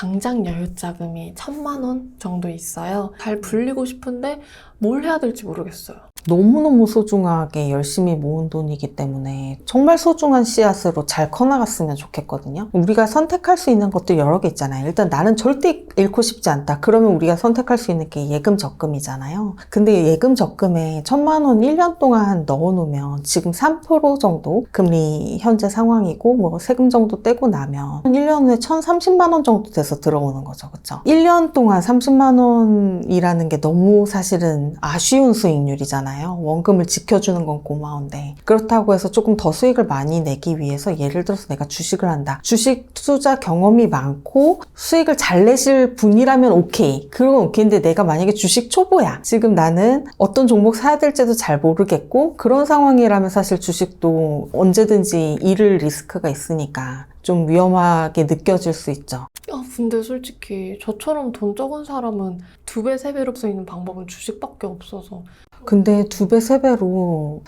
당장 여유자금이 1,000만 원 정도 있어요. 잘 불리고 싶은데 뭘 해야 될지 모르겠어요. 너무너무 소중하게 열심히 모은 돈이기 때문에 정말 소중한 씨앗으로 잘 커나갔으면 좋겠거든요. 우리가 선택할 수 있는 것도 여러 개 있잖아요. 일단 나는 절대 잃고 싶지 않다. 그러면 우리가 선택할 수 있는 게 예금 적금이잖아요. 근데 예금 적금에 1,000만 원 1년 동안 넣어놓으면 지금 3% 정도 금리 현재 상황이고 뭐 세금 정도 떼고 나면 1년 후에 1,030만 원 정도 돼서 들어오는 거죠. 그렇죠? 1년 동안 30만 원이라는 게 너무 사실은 아쉬운 수익률이잖아요. 원금을 지켜주는 건 고마운데 그렇다고 해서 조금 더 수익을 많이 내기 위해서 예를 들어서 내가 주식을 한다. 주식 투자 경험이 많고 수익을 잘 내실 분이라면 오케이. 그건 오케이인데 내가 만약에 주식 초보야. 지금 나는 어떤 종목 사야 될지도 잘 모르겠고 그런 상황이라면 사실 주식도 언제든지 잃을 리스크가 있으니까 좀 위험하게 느껴질 수 있죠. 근데 솔직히 저처럼 돈 적은 사람은 2배, 3배로 수 있는 방법은 주식밖에 없어서. 근데 2배, 3배로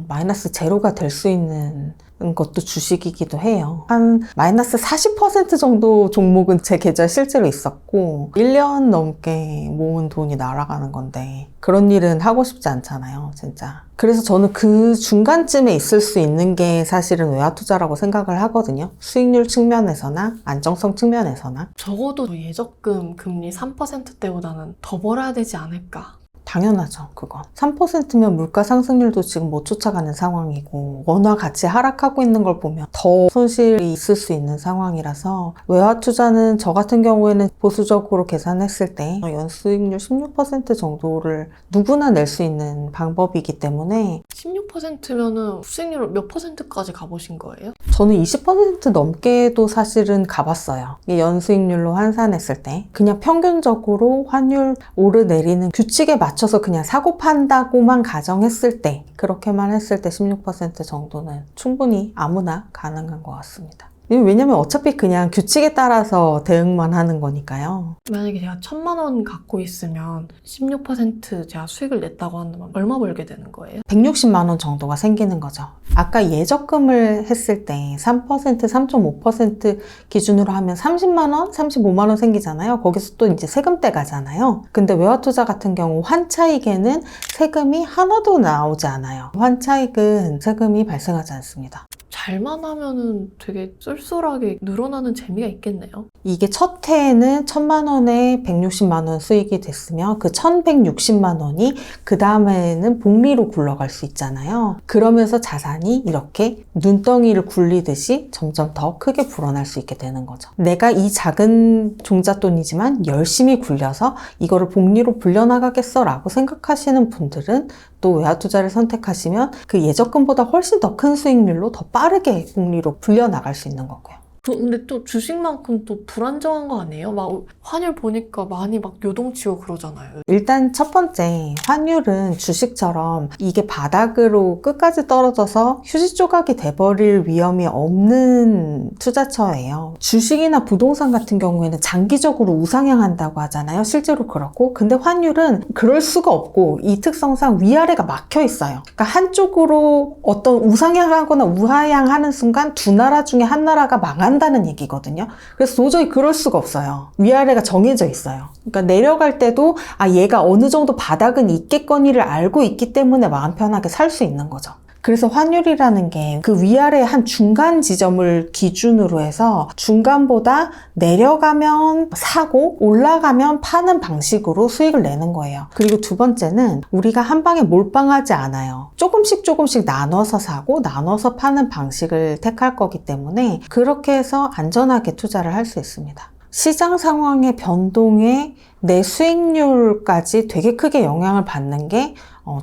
마이너스 제로가 될 수 있는 것도 주식이기도 해요. 한 마이너스 40% 정도 종목은 제 계좌에 실제로 있었고 1년 넘게 모은 돈이 날아가는 건데 그런 일은 하고 싶지 않잖아요, 진짜. 그래서 저는 그 중간쯤에 있을 수 있는 게 사실은 외화투자라고 생각을 하거든요. 수익률 측면에서나 안정성 측면에서나. 적어도 예적금 금리 3%대보다는 더 벌어야 되지 않을까. 당연하죠, 그건. 3%면 물가 상승률도 지금 못 쫓아가는 상황이고 원화 가치 하락하고 있는 걸 보면 더 손실이 있을 수 있는 상황이라서 외화 투자는 저 같은 경우에는 보수적으로 계산했을 때 연수익률 16% 정도를 누구나 낼 수 있는 방법이기 때문에 16%면은 수익률 몇 %까지 가보신 거예요? 저는 20% 넘게도 사실은 가봤어요. 연수익률로 환산했을 때 그냥 평균적으로 환율 오르내리는 규칙에 맞춰서 그냥 사고 판다고만 가정했을 때 그렇게만 했을 때 16% 정도는 충분히 아무나 가능한 것 같습니다. 왜냐면 어차피 그냥 규칙에 따라서 대응만 하는 거니까요. 만약에 제가 1,000만 원 갖고 있으면 16% 제가 수익을 냈다고 한다면 얼마 벌게 되는 거예요? 160만 원 정도가 생기는 거죠. 아까 예적금을 했을 때 3%, 3.5% 기준으로 하면 30만 원, 35만 원 생기잖아요. 거기서 또 이제 세금 떼가잖아요. 근데 외화투자 같은 경우 환차익에는 세금이 하나도 나오지 않아요. 환차익은 세금이 발생하지 않습니다. 잘만 하면은 되게 쏠쏠하게 늘어나는 재미가 있겠네요. 이게 첫 해에는 1,000만 원에 160만 원 수익이 됐으면 그 1,160만 원이 그 다음에는 복리로 굴러갈 수 있잖아요. 그러면서 자산이 이렇게 눈덩이를 굴리듯이 점점 더 크게 불어날 수 있게 되는 거죠. 내가 이 작은 종잣돈이지만 열심히 굴려서 이거를 복리로 불려나가겠어 라고 생각하시는 분들은 또 외화투자를 선택하시면 그 예적금보다 훨씬 더 큰 수익률로 더 빠르게 복리로 불려나갈 수 있는 거고요. 근데 또 주식만큼 또 불안정한 거 아니에요? 막 환율 보니까 많이 막 요동치고 그러잖아요. 일단 첫 번째, 환율은 주식처럼 이게 바닥으로 끝까지 떨어져서 휴지 조각이 돼버릴 위험이 없는 투자처예요. 주식이나 부동산 같은 경우에는 장기적으로 우상향한다고 하잖아요. 실제로 그렇고. 근데 환율은 그럴 수가 없고 이 특성상 위아래가 막혀 있어요. 그러니까 한쪽으로 어떤 우상향하거나 우하향하는 순간 두 나라 중에 한 나라가 망한다는 얘기거든요. 그래서 도저히 그럴 수가 없어요. 위아래가 정해져 있어요. 그러니까 내려갈 때도 얘가 어느 정도 바닥은 있겠거니를 알고 있기 때문에 마음 편하게 살 수 있는 거죠. 그래서 환율이라는 게 그 위아래 한 중간 지점을 기준으로 해서 중간보다 내려가면 사고 올라가면 파는 방식으로 수익을 내는 거예요. 그리고 두 번째는 우리가 한 방에 몰빵하지 않아요. 조금씩 나눠서 사고 나눠서 파는 방식을 택할 거기 때문에 그렇게 해서 안전하게 투자를 할 수 있습니다. 시장 상황의 변동에 내 수익률까지 되게 크게 영향을 받는 게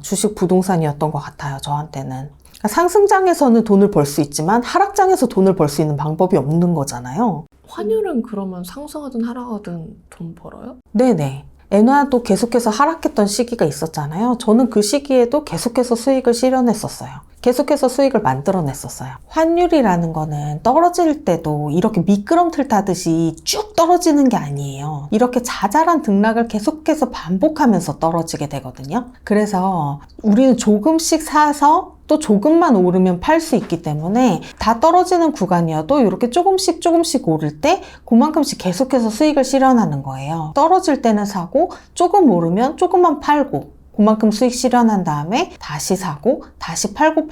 주식 부동산이었던 것 같아요. 저한테는. 상승장에서는 돈을 벌 수 있지만 하락장에서 돈을 벌 수 있는 방법이 없는 거잖아요. 환율은 그러면 상승하든 하락하든 돈 벌어요? 네네. 엔화도 계속해서 하락했던 시기가 있었잖아요. 저는 그 시기에도 계속해서 수익을 실현했었어요. 계속해서 수익을 만들어냈었어요. 환율이라는 거는 떨어질 때도 이렇게 미끄럼틀 타듯이 쭉 떨어지는 게 아니에요. 이렇게 자잘한 등락을 계속해서 반복하면서 떨어지게 되거든요. 그래서 우리는 조금씩 사서 또 조금만 오르면 팔 수 있기 때문에 다 떨어지는 구간이어도 이렇게 조금씩 오를 때 그만큼씩 계속해서 수익을 실현하는 거예요. 떨어질 때는 사고 조금 오르면 조금만 팔고 그만큼 수익 실현한 다음에 다시 사고 다시 팔고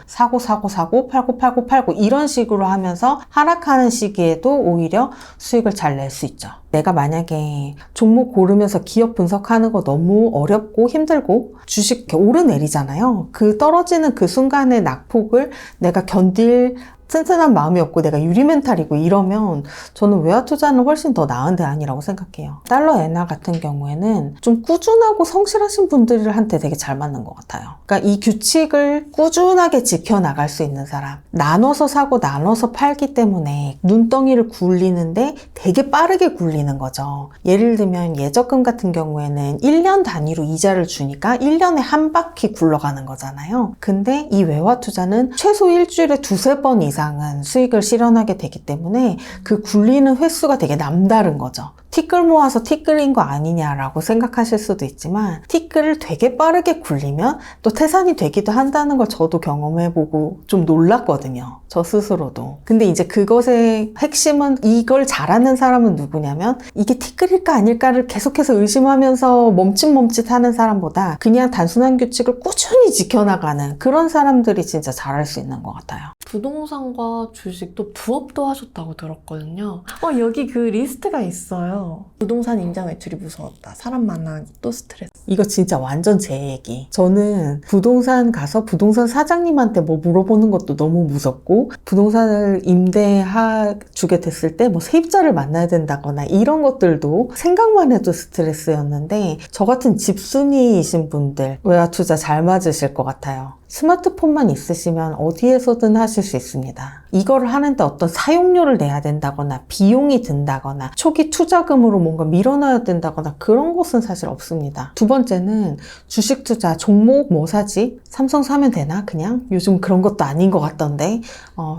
사고 팔고 이런 식으로 하면서 하락하는 시기에도 오히려 수익을 잘 낼 수 있죠. 내가 만약에 종목 고르면서 기업 분석하는 거 너무 어렵고 힘들고 주식 이렇게 오르내리잖아요. 그 떨어지는 그 순간의 낙폭을 내가 견딜 튼튼한 마음이 없고 내가 유리 멘탈이고 이러면 저는 외화 투자는 훨씬 더 나은 대안이라고 생각해요. 달러 엔화 같은 경우에는 좀 꾸준하고 성실하신 분들한테 되게 잘 맞는 것 같아요. 그러니까 이 규칙을 꾸준하게 지켜나갈 수 있는 사람, 나눠서 사고 나눠서 팔기 때문에 눈덩이를 굴리는데 되게 빠르게 굴리는 거죠. 예를 들면 예적금 같은 경우에는 1년 단위로 이자를 주니까 1년에 한 바퀴 굴러가는 거잖아요. 근데 이 외화 투자는 최소 일주일에 2-3번 이상은 수익을 실현하게 되기 때문에 그 굴리는 횟수가 되게 남다른 거죠. 티끌 모아서 티끌인 거 아니냐라고 생각하실 수도 있지만 티끌을 되게 빠르게 굴리면 또 태산이 되기도 한다는 걸 저도 경험해보고 좀 놀랐거든요. 저 스스로도. 근데 이제 그것의 핵심은 이걸 잘하는 사람은 누구냐면 이게 티끌일까 아닐까를 계속해서 의심하면서 멈칫하는 사람보다 그냥 단순한 규칙을 꾸준히 지켜나가는 그런 사람들이 진짜 잘할 수 있는 것 같아요. 부동산과 주식도 부업도 하셨다고 들었거든요. 여기 그 리스트가 있어요. 부동산 임장 매출이 무서웠다. 사람 만나기 또 스트레스. 이거 진짜 완전 제 얘기. 저는 부동산 가서 부동산 사장님한테 뭐 물어보는 것도 너무 무섭고 부동산을 임대해주게 됐을 때 뭐 세입자를 만나야 된다거나 이런 것들도 생각만 해도 스트레스였는데 저 같은 집순이이신 분들 외화 투자 잘 맞으실 것 같아요. 스마트폰만 있으시면 어디에서든 하실 수 있습니다. 이거를 하는데 어떤 사용료를 내야 된다거나 비용이 든다거나 초기 투자금으로 뭔가 밀어넣어야 된다거나 그런 것은 사실 없습니다. 두 번째는 주식 투자 종목 뭐 사지? 삼성 사면 되나? 그냥? 요즘 그런 것도 아닌 것 같던데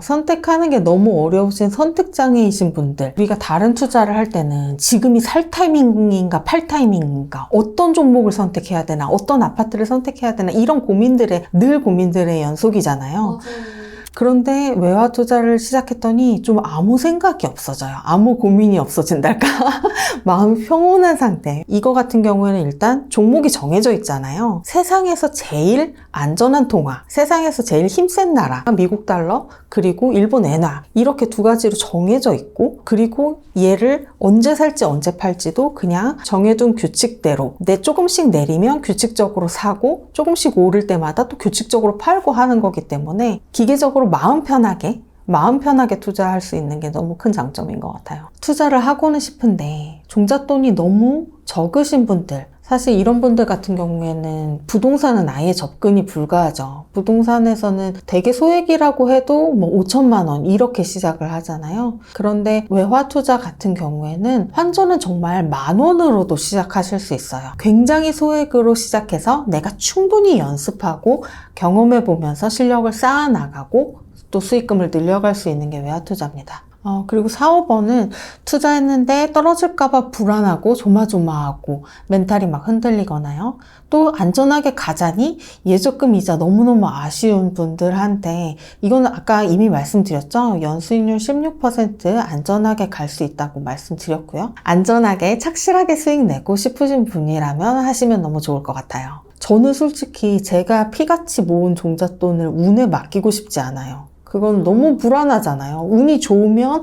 선택하는 게 너무 어려우신 선택장애이신 분들 우리가 다른 투자를 할 때는 지금이 살 타이밍인가 팔 타이밍인가 어떤 종목을 선택해야 되나 어떤 아파트를 선택해야 되나 이런 고민들의 연속이잖아요. 맞아요. 그런데 외화 투자를 시작했더니 좀 아무 생각이 없어져요. 아무 고민이 없어진달까? 마음이 평온한 상태. 이거 같은 경우에는 일단 종목이 정해져 있잖아요. 세상에서 제일 안전한 통화, 세상에서 제일 힘센 나라, 미국 달러, 그리고 일본 엔화 이렇게 두 가지로 정해져 있고 그리고 얘를 언제 살지 언제 팔지도 그냥 정해둔 규칙대로 조금씩 내리면 규칙적으로 사고 조금씩 오를 때마다 또 규칙적으로 팔고 하는 거기 때문에 기계적으로 마음 편하게 투자할 수 있는 게 너무 큰 장점인 것 같아요. 투자를 하고는 싶은데 종잣돈이 너무 적으신 분들 사실 이런 분들 같은 경우에는 부동산은 아예 접근이 불가하죠. 부동산에서는 되게 소액이라고 해도 뭐 5천만 원 이렇게 시작을 하잖아요. 그런데 외화 투자 같은 경우에는 환전은 정말 10,000원으로도 시작하실 수 있어요. 굉장히 소액으로 시작해서 내가 충분히 연습하고 경험해 보면서 실력을 쌓아 나가고 또 수익금을 늘려갈 수 있는 게 외화 투자입니다. 그리고 4, 5번은 투자했는데 떨어질까봐 불안하고 조마조마하고 멘탈이 막 흔들리거나요. 또 안전하게 가자니 예적금 이자 너무너무 아쉬운 분들한테 이거는 아까 이미 말씀드렸죠. 연수익률 16% 안전하게 갈 수 있다고 말씀드렸고요. 안전하게 착실하게 수익 내고 싶으신 분이라면 하시면 너무 좋을 것 같아요. 저는 솔직히 제가 피같이 모은 종잣돈을 운에 맡기고 싶지 않아요. 그건 너무 불안하잖아요. 운이 좋으면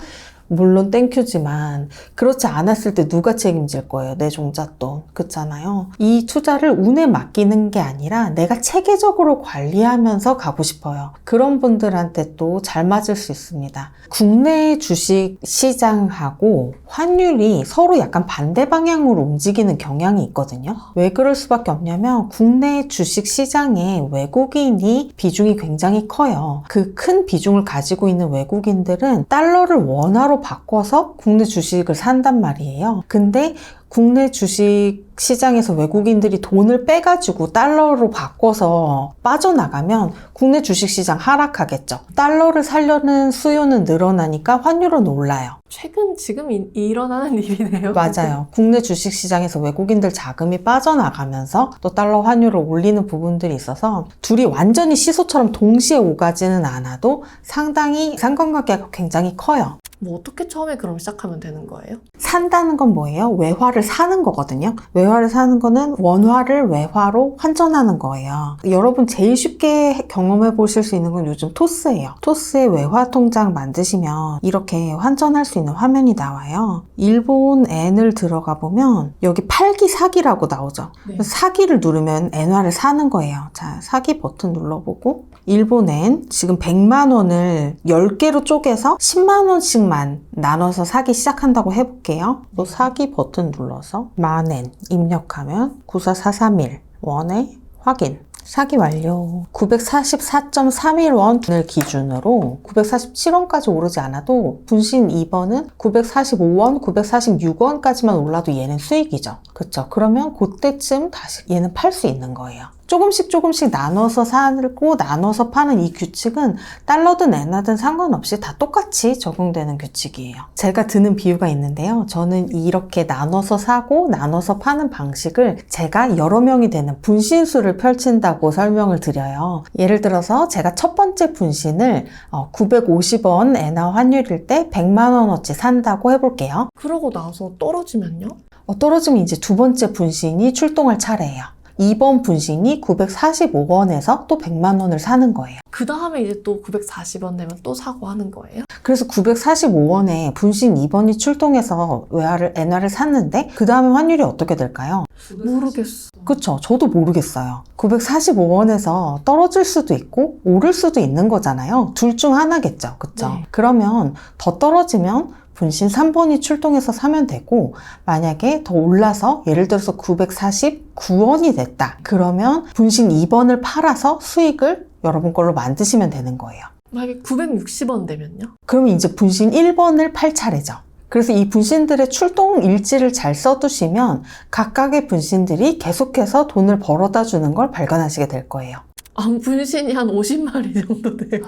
물론 땡큐지만 그렇지 않았을 때 누가 책임질 거예요? 내 종잣돈. 그렇잖아요. 이 투자를 운에 맡기는 게 아니라 내가 체계적으로 관리하면서 가고 싶어요. 그런 분들한테 또 잘 맞을 수 있습니다. 국내 주식 시장하고 환율이 서로 약간 반대 방향으로 움직이는 경향이 있거든요. 왜 그럴 수밖에 없냐면 국내 주식 시장에 외국인이 비중이 굉장히 커요. 그 큰 비중을 가지고 있는 외국인들은 달러를 원화로 바꿔서 국내 주식을 산단 말이에요. 근데 국내 주식 시장에서 외국인들이 돈을 빼가지고 달러로 바꿔서 빠져나가면 국내 주식 시장 하락하겠죠. 달러를 살려는 수요는 늘어나니까 환율은 올라요. 최근 지금 일어나는 일이네요. 맞아요. 국내 주식 시장에서 외국인들 자금이 빠져나가면서 또 달러 환율을 올리는 부분들이 있어서 둘이 완전히 시소처럼 동시에 오가지는 않아도 상당히 상관관계가 굉장히 커요. 뭐 어떻게 처음에 그럼 시작하면 되는 거예요? 산다는 건 뭐예요? 외화를 사는 거거든요. 외화를 사는 거는 원화를 외화로 환전하는 거예요. 여러분 제일 쉽게 경험해 보실 수 있는 건 요즘 토스예요. 토스의 외화 통장 만드시면 이렇게 환전할 수 있는 화면이 나와요. 일본 엔을 들어가 보면 여기 팔기 사기라고 나오죠. 네. 그래서 사기를 누르면 엔화를 사는 거예요. 자, 사기 버튼 눌러보고 일본엔 지금 100만 원을 10개로 쪼개서 10만 원씩만 나눠서 사기 시작한다고 해볼게요. 또 사기 버튼 눌러서 만엔 입력하면 94431 원에 확인. 사기 완료. 944.31원을 기준으로 947원까지 오르지 않아도 분신 2번은 945원, 946원까지만 올라도 얘는 수익이죠. 그쵸? 그러면 그때쯤 다시 얘는 팔 수 있는 거예요. 조금씩 나눠서 사고 나눠서 파는 이 규칙은 달러든 엔화든 상관없이 다 똑같이 적용되는 규칙이에요. 제가 드는 비유가 있는데요. 저는 이렇게 나눠서 사고 나눠서 파는 방식을 제가 여러 명이 되는 분신술을 펼친다고 설명을 드려요. 예를 들어서 제가 첫 번째 분신을 950원 엔화 환율일 때 100만 원어치 산다고 해볼게요. 그러고 나서 떨어지면요? 떨어지면 이제 두 번째 분신이 출동할 차례예요. 2번 분신이 945원에서 또 100만 원을 사는 거예요. 그 다음에 이제 또 940원 되면 또 사고 하는 거예요? 그래서 945원에 분신 2번이 출동해서 엔화를 샀는데 그 다음에 환율이 어떻게 될까요? 모르겠어. 그쵸? 저도 모르겠어요. 945원에서 떨어질 수도 있고 오를 수도 있는 거잖아요. 둘 중 하나겠죠. 그쵸? 네. 그러면 더 떨어지면 분신 3번이 출동해서 사면 되고 만약에 더 올라서 예를 들어서 949원이 됐다. 그러면 분신 2번을 팔아서 수익을 여러분 걸로 만드시면 되는 거예요. 만약에 960원 되면요? 그러면 이제 분신 1번을 팔 차례죠. 그래서 이 분신들의 출동 일지를 잘 써두시면 각각의 분신들이 계속해서 돈을 벌어다 주는 걸 발견하시게 될 거예요. 분신이 한 50마리 정도 되고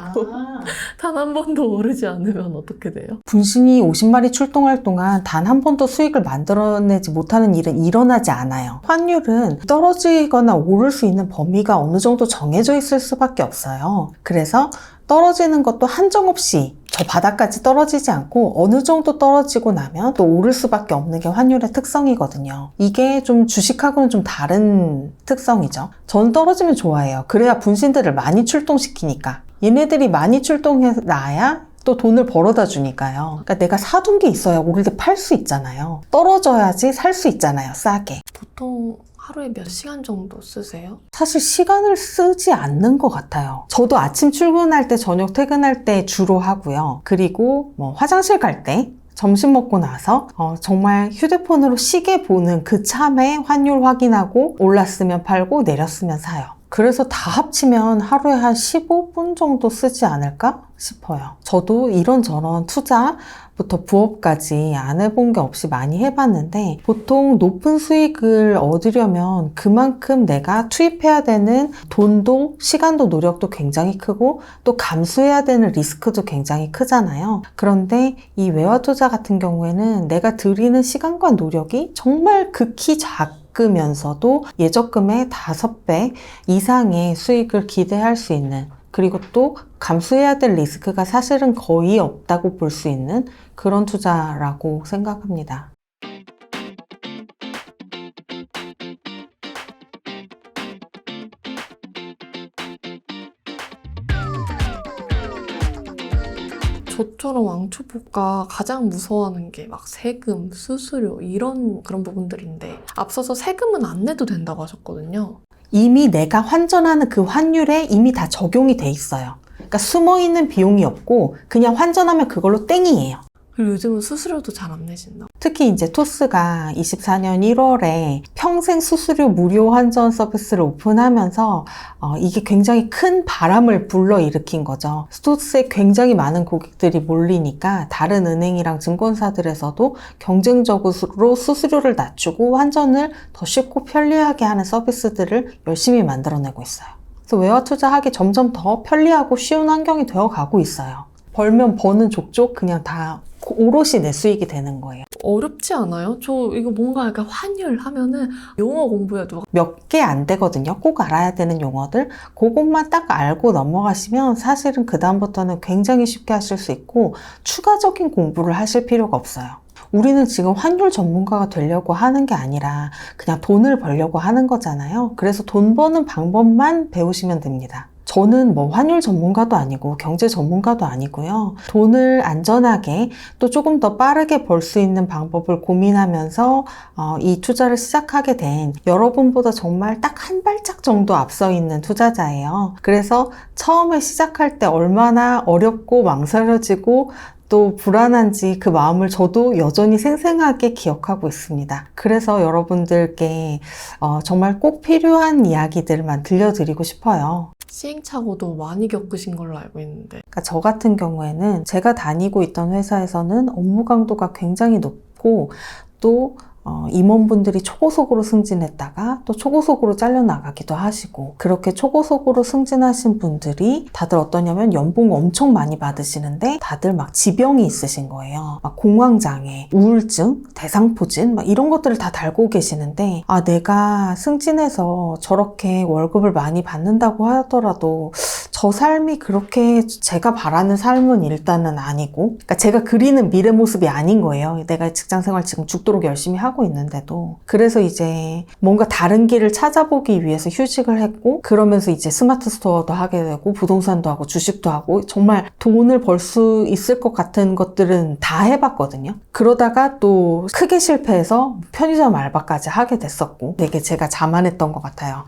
단 한 번도 오르지 않으면 어떻게 돼요? 분신이 50마리 출동할 동안 단 한 번도 수익을 만들어내지 못하는 일은 일어나지 않아요. 환율은 떨어지거나 오를 수 있는 범위가 어느 정도 정해져 있을 수밖에 없어요. 그래서 떨어지는 것도 한정없이 저 바닥까지 떨어지지 않고 어느 정도 떨어지고 나면 또 오를 수밖에 없는 게 환율의 특성이거든요. 이게 좀 주식하고는 좀 다른 특성이죠. 전 떨어지면 좋아해요. 그래야 분신들을 많이 출동시키니까. 얘네들이 많이 출동해 놔야 또 돈을 벌어다 주니까요. 그러니까 내가 사둔 게 있어야 오를 때 팔 수 있잖아요. 떨어져야지 살 수 있잖아요. 싸게. 보통 하루에 몇 시간 정도 쓰세요? 사실 시간을 쓰지 않는 것 같아요. 저도 아침 출근할 때, 저녁 퇴근할 때 주로 하고요. 그리고 화장실 갈 때, 점심 먹고 나서 정말 휴대폰으로 시계 보는 그 참에 환율 확인하고 올랐으면 팔고 내렸으면 사요. 그래서 다 합치면 하루에 한 15분 정도 쓰지 않을까 싶어요. 저도 이런저런 투자부터 부업까지 안 해본 게 없이 많이 해봤는데 보통 높은 수익을 얻으려면 그만큼 내가 투입해야 되는 돈도 시간도 노력도 굉장히 크고 또 감수해야 되는 리스크도 굉장히 크잖아요. 그런데 이 외화 투자 같은 경우에는 내가 들이는 시간과 노력이 정말 극히 작으면서도 예적금의 5배 이상의 수익을 기대할 수 있는, 그리고 또 감수해야 될 리스크가 사실은 거의 없다고 볼 수 있는 그런 투자라고 생각합니다. 저처럼 왕초보가 가장 무서워하는 게 막 세금, 수수료 이런 그런 부분들인데 앞서서 세금은 안 내도 된다고 하셨거든요. 이미 내가 환전하는 그 환율에 이미 다 적용이 돼 있어요. 그러니까 숨어있는 비용이 없고 그냥 환전하면 그걸로 땡이에요. 그리고 요즘은 수수료도 잘 안 내신다. 특히 이제 토스가 24년 1월에 평생 수수료 무료 환전 서비스를 오픈하면서 이게 굉장히 큰 바람을 불러일으킨 거죠. 토스에 굉장히 많은 고객들이 몰리니까 다른 은행이랑 증권사들에서도 경쟁적으로 수수료를 낮추고 환전을 더 쉽고 편리하게 하는 서비스들을 열심히 만들어내고 있어요. 그래서 외화 투자하기 점점 더 편리하고 쉬운 환경이 되어 가고 있어요. 벌면 버는 족족 그냥 다 오롯이 내 수익이 되는 거예요. 어렵지 않아요? 저 이거 뭔가 약간 환율 하면은 용어 공부해도 몇 개 안 되거든요. 꼭 알아야 되는 용어들. 그것만 딱 알고 넘어가시면 사실은 그다음부터는 굉장히 쉽게 하실 수 있고 추가적인 공부를 하실 필요가 없어요. 우리는 지금 환율 전문가가 되려고 하는 게 아니라 그냥 돈을 벌려고 하는 거잖아요. 그래서 돈 버는 방법만 배우시면 됩니다. 저는 뭐 환율 전문가도 아니고 경제 전문가도 아니고요. 돈을 안전하게 또 조금 더 빠르게 벌 수 있는 방법을 고민하면서 이 투자를 시작하게 된 여러분보다 정말 딱 한 발짝 정도 앞서 있는 투자자예요. 그래서 처음에 시작할 때 얼마나 어렵고 망설여지고 또 불안한지 그 마음을 저도 여전히 생생하게 기억하고 있습니다. 그래서 여러분들께 정말 꼭 필요한 이야기들만 들려드리고 싶어요. 시행착오도 많이 겪으신 걸로 알고 있는데. 그러니까 저 같은 경우에는 제가 다니고 있던 회사에서는 업무 강도가 굉장히 높고 또 임원분들이 초고속으로 승진했다가 또 초고속으로 잘려나가기도 하시고 그렇게 초고속으로 승진하신 분들이 다들 어떠냐면 연봉 엄청 많이 받으시는데 다들 막 지병이 있으신 거예요. 막 공황장애, 우울증, 대상포진 막 이런 것들을 다 달고 계시는데 내가 승진해서 저렇게 월급을 많이 받는다고 하더라도 저 삶이 그렇게 제가 바라는 삶은 일단은 아니고 그러니까 제가 그리는 미래 모습이 아닌 거예요. 내가 직장생활 지금 죽도록 열심히 하고 있는데도. 그래서 이제 뭔가 다른 길을 찾아보기 위해서 휴직을 했고 그러면서 이제 스마트 스토어도 하게 되고 부동산도 하고 주식도 하고 정말 돈을 벌 수 있을 것 같은 것들은 다 해봤거든요. 그러다가 또 크게 실패해서 편의점 알바까지 하게 됐었고 되게 제가 자만했던 것 같아요.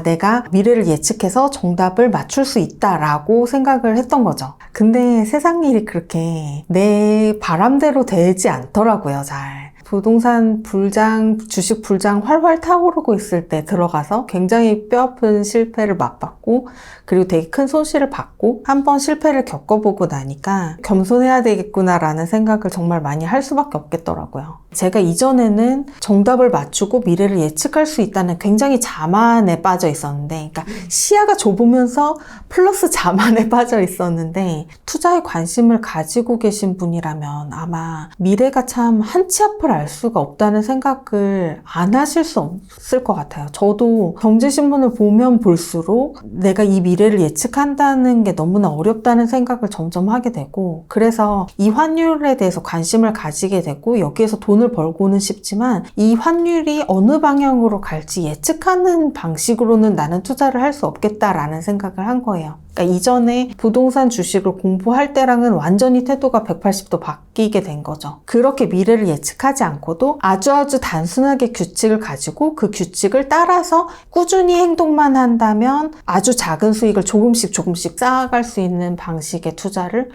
내가 미래를 예측해서 정답을 맞출 수 있다라고 생각을 했던 거죠. 근데 세상 일이 그렇게 내 바람대로 되지 않더라고요, 잘. 부동산 불장, 주식 불장 활활 타오르고 있을 때 들어가서 굉장히 뼈아픈 실패를 맛봤고 그리고 되게 큰 손실을 받고 한번 실패를 겪어보고 나니까 겸손해야 되겠구나라는 생각을 정말 많이 할 수밖에 없겠더라고요. 제가 이전에는 정답을 맞추고 미래를 예측할 수 있다는 굉장히 자만에 빠져 있었는데 그러니까 시야가 좁으면서 플러스 자만에 빠져 있었는데 투자에 관심을 가지고 계신 분이라면 아마 미래가 참 한치 앞을 알 수가 없다는 생각을 안 하실 수 없을 것 같아요. 저도 경제신문을 보면 볼수록 내가 이 미래를 예측한다는 게 너무나 어렵다는 생각을 점점 하게 되고 그래서 이 환율에 대해서 관심을 가지게 되고 여기에서 돈을 벌고는 싶지만 이 환율이 어느 방향으로 갈지 예측하는 방식으로는 나는 투자를 할 수 없겠다라는 생각을 한 거예요. 그러니까 이전에 부동산 주식을 공부할 때랑은 완전히 태도가 180도 바뀌게 된 거죠. 그렇게 미래를 예측하지 않고도 아주 단순하게 규칙을 가지고 그 규칙을 따라서 꾸준히 행동만 한다면 아주 작은 수익을 조금씩 쌓아갈 수 있는 방식의 투자를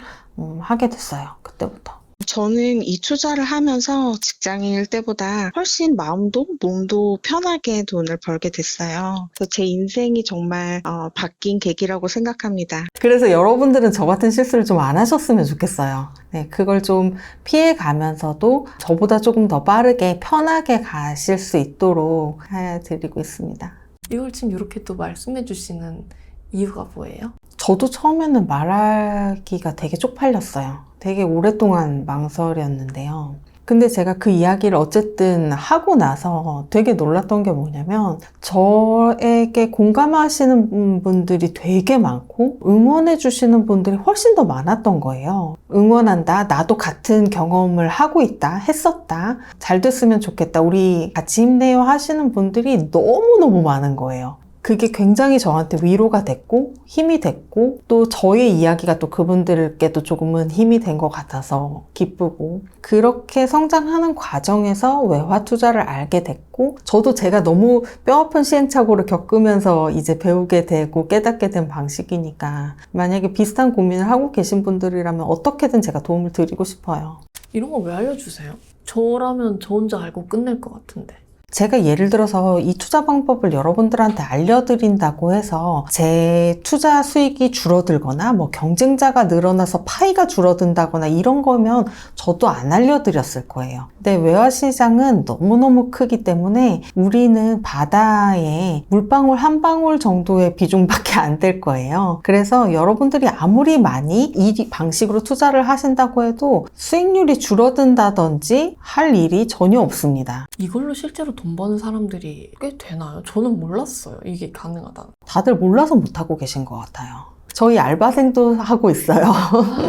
하게 됐어요. 그때부터. 저는 이 투자를 하면서 직장인일 때보다 훨씬 마음도 몸도 편하게 돈을 벌게 됐어요. 그래서 제 인생이 정말 바뀐 계기라고 생각합니다. 그래서 여러분들은 저 같은 실수를 좀 안 하셨으면 좋겠어요. 네, 그걸 좀 피해 가면서도 저보다 조금 더 빠르게 편하게 가실 수 있도록 해드리고 있습니다. 이걸 지금 이렇게 또 말씀해 주시는 이유가 뭐예요? 저도 처음에는 말하기가 되게 쪽팔렸어요. 되게 오랫동안 망설였는데요. 근데 제가 그 이야기를 어쨌든 하고 나서 되게 놀랐던 게 뭐냐면 저에게 공감하시는 분들이 되게 많고 응원해 주시는 분들이 훨씬 더 많았던 거예요. 응원한다. 나도 같은 경험을 하고 있다. 했었다. 잘 됐으면 좋겠다. 우리 같이 힘내요 하시는 분들이 너무너무 많은 거예요. 그게 굉장히 저한테 위로가 됐고 힘이 됐고 또 저의 이야기가 또 그분들께도 조금은 힘이 된 것 같아서 기쁘고 그렇게 성장하는 과정에서 외화 투자를 알게 됐고 저도 제가 너무 뼈아픈 시행착오를 겪으면서 이제 배우게 되고 깨닫게 된 방식이니까 만약에 비슷한 고민을 하고 계신 분들이라면 어떻게든 제가 도움을 드리고 싶어요. 이런 거 왜 알려주세요? 저라면 저 혼자 알고 끝낼 것 같은데. 제가 예를 들어서 이 투자 방법을 여러분들한테 알려드린다고 해서 제 투자 수익이 줄어들거나 뭐 경쟁자가 늘어나서 파이가 줄어든다거나 이런 거면 저도 안 알려드렸을 거예요. 근데 외화 시장은 너무너무 크기 때문에 우리는 바다에 물방울 한 방울 정도의 비중밖에 안 될 거예요. 그래서 여러분들이 아무리 많이 이 방식으로 투자를 하신다고 해도 수익률이 줄어든다든지 할 일이 전혀 없습니다. 이걸로 실제로 돈 버는 사람들이 꽤 되나요? 저는 몰랐어요. 이게 가능하다는. 다들 몰라서 못하고 계신 것 같아요. 저희 알바생도 하고 있어요.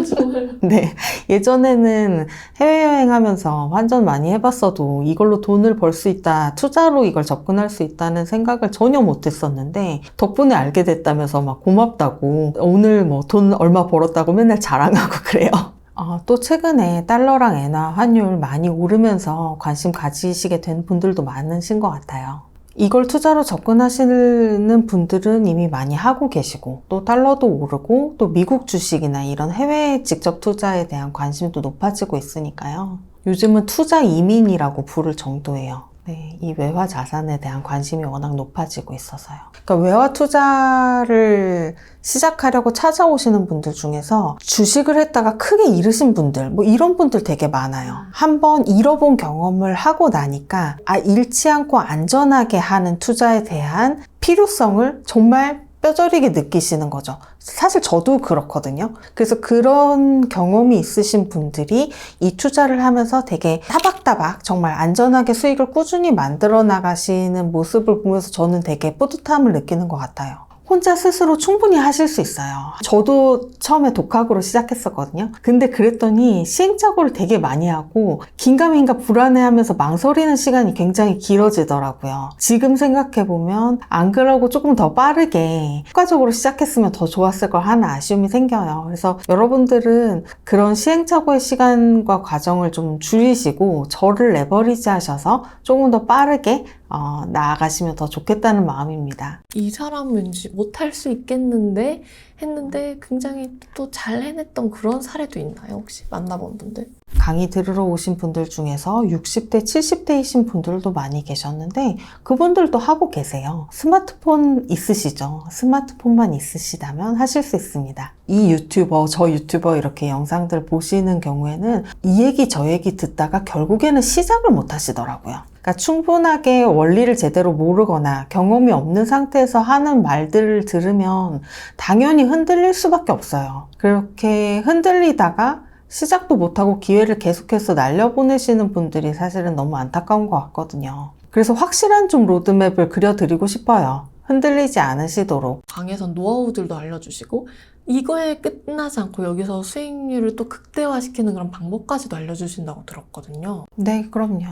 정말. 네. 예전에는 해외여행하면서 환전 많이 해봤어도 이걸로 돈을 벌 수 있다, 투자로 이걸 접근할 수 있다는 생각을 전혀 못했었는데 덕분에 알게 됐다면서 막 고맙다고 오늘 뭐 돈 얼마 벌었다고 맨날 자랑하고 그래요. 또 최근에 달러랑 엔화 환율 많이 오르면서 관심 가지시게 된 분들도 많으신 것 같아요. 이걸 투자로 접근하시는 분들은 이미 많이 하고 계시고 또 달러도 오르고 또 미국 주식이나 이런 해외 직접 투자에 대한 관심도 높아지고 있으니까요. 요즘은 투자 이민이라고 부를 정도예요. 네, 이 외화 자산에 대한 관심이 워낙 높아지고 있어서요. 그러니까 외화 투자를 시작하려고 찾아오시는 분들 중에서 주식을 했다가 크게 잃으신 분들, 뭐 이런 분들 되게 많아요. 한번 잃어본 경험을 하고 나니까 잃지 않고 안전하게 하는 투자에 대한 필요성을 정말 뼈저리게 느끼시는 거죠. 사실 저도 그렇거든요. 그래서 그런 경험이 있으신 분들이 이 투자를 하면서 되게 따박따박 정말 안전하게 수익을 꾸준히 만들어 나가시는 모습을 보면서 저는 되게 뿌듯함을 느끼는 것 같아요. 혼자 스스로 충분히 하실 수 있어요. 저도 처음에 독학으로 시작했었거든요. 근데 그랬더니 시행착오를 되게 많이 하고 긴가민가 불안해하면서 망설이는 시간이 굉장히 길어지더라고요. 지금 생각해보면 안 그러고 조금 더 빠르게 효과적으로 시작했으면 더 좋았을 걸 하는 아쉬움이 생겨요. 그래서 여러분들은 그런 시행착오의 시간과 과정을 좀 줄이시고 저를 레버리지 하셔서 조금 더 빠르게 나아가시면 더 좋겠다는 마음입니다. 이 사람 왠지 못할 수 있겠는데 했는데 굉장히 또 잘 해냈던 그런 사례도 있나요? 혹시 만나본 분들? 강의 들으러 오신 분들 중에서 60대, 70대이신 분들도 많이 계셨는데 그분들도 하고 계세요. 스마트폰 있으시죠? 스마트폰만 있으시다면 하실 수 있습니다. 이 유튜버, 저 유튜버 이렇게 영상들 보시는 경우에는 이 얘기 저 얘기 듣다가 결국에는 시작을 못 하시더라고요. 그러니까 충분하게 원리를 제대로 모르거나 경험이 없는 상태에서 하는 말들을 들으면 당연히 흔들릴 수밖에 없어요. 그렇게 흔들리다가 시작도 못하고 기회를 계속해서 날려보내시는 분들이 사실은 너무 안타까운 것 같거든요. 그래서 확실한 좀 로드맵을 그려드리고 싶어요. 흔들리지 않으시도록. 강에선 노하우들도 알려주시고 이거에 끝나지 않고 여기서 수익률을 또 극대화시키는 그런 방법까지도 알려주신다고 들었거든요. 네, 그럼요.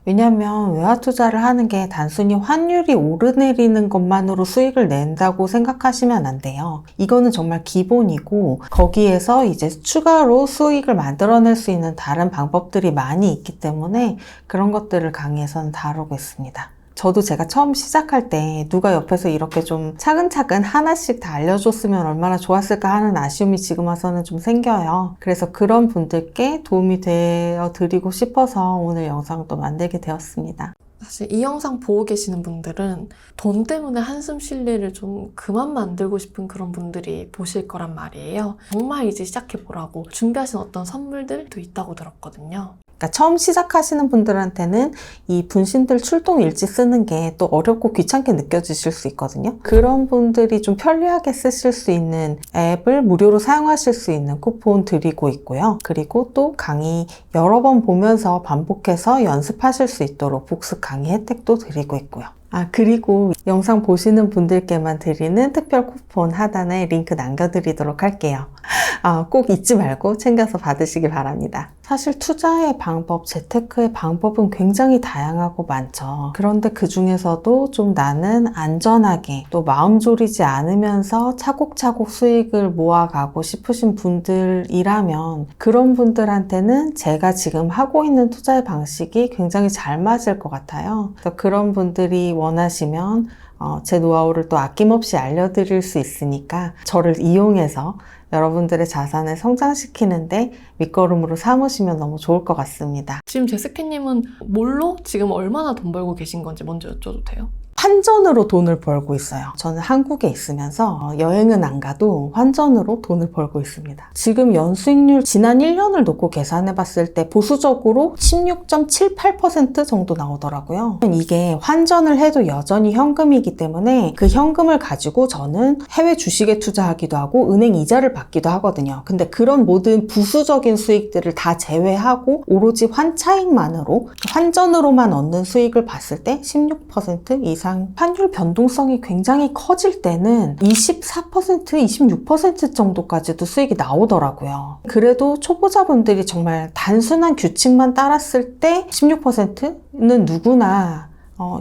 왜냐하면 외화 투자를 하는 게 단순히 환율이 오르내리는 것만으로 수익을 낸다고 생각하시면 안 돼요. 이거는 정말 기본이고 거기에서 이제 추가로 수익을 만들어낼 수 있는 다른 방법들이 많이 있기 때문에 그런 것들을 강의에서는 다루고 있습니다. 저도 제가 처음 시작할 때 누가 옆에서 이렇게 좀 차근차근 하나씩 다 알려줬으면 얼마나 좋았을까 하는 아쉬움이 지금 와서는 좀 생겨요. 그래서 그런 분들께 도움이 되어 드리고 싶어서 오늘 영상도 만들게 되었습니다. 사실 이 영상 보고 계시는 분들은 돈 때문에 한숨 쉴 일을 좀 그만 만들고 싶은 그런 분들이 보실 거란 말이에요. 정말 이제 시작해보라고 준비하신 어떤 선물들도 있다고 들었거든요. 그러니까 처음 시작하시는 분들한테는 이 분신들 출동 일지 쓰는 게 또 어렵고 귀찮게 느껴지실 수 있거든요. 그런 분들이 좀 편리하게 쓰실 수 있는 앱을 무료로 사용하실 수 있는 쿠폰 드리고 있고요. 그리고 또 강의 여러 번 보면서 반복해서 연습하실 수 있도록 복습 강의 혜택도 드리고 있고요. 그리고 영상 보시는 분들께만 드리는 특별 쿠폰 하단에 링크 남겨드리도록 할게요. 꼭 잊지 말고 챙겨서 받으시기 바랍니다. 사실 투자의 방법, 재테크의 방법은 굉장히 다양하고 많죠. 그런데 그 중에서도 좀 나는 안전하게 또 마음 졸이지 않으면서 차곡차곡 수익을 모아가고 싶으신 분들이라면 그런 분들한테는 제가 지금 하고 있는 투자의 방식이 굉장히 잘 맞을 것 같아요. 그래서 그런 분들이 원하시면 제 노하우를 또 아낌없이 알려드릴 수 있으니까 저를 이용해서 여러분들의 자산을 성장시키는데 밑거름으로 삼으시면 너무 좋을 것 같습니다. 지금 제스키님은 뭘로 지금 얼마나 돈 벌고 계신 건지 먼저 여쭤도 돼요? 환전으로 돈을 벌고 있어요. 저는 한국에 있으면서 여행은 안 가도 환전으로 돈을 벌고 있습니다. 지금 연수익률 지난 1년을 놓고 계산해 봤을 때 보수적으로 16.78% 정도 나오더라고요. 이게 환전을 해도 여전히 현금이기 때문에 그 현금을 가지고 저는 해외 주식에 투자하기도 하고 은행 이자를 받기도 하거든요. 근데 그런 모든 부수적인 수익들을 다 제외하고 오로지 환차익만으로 환전으로만 얻는 수익을 봤을 때 16% 이상 환율 변동성이 굉장히 커질 때는 24%, 26% 정도까지도 수익이 나오더라고요. 그래도 초보자분들이 정말 단순한 규칙만 따랐을 때 16%는 누구나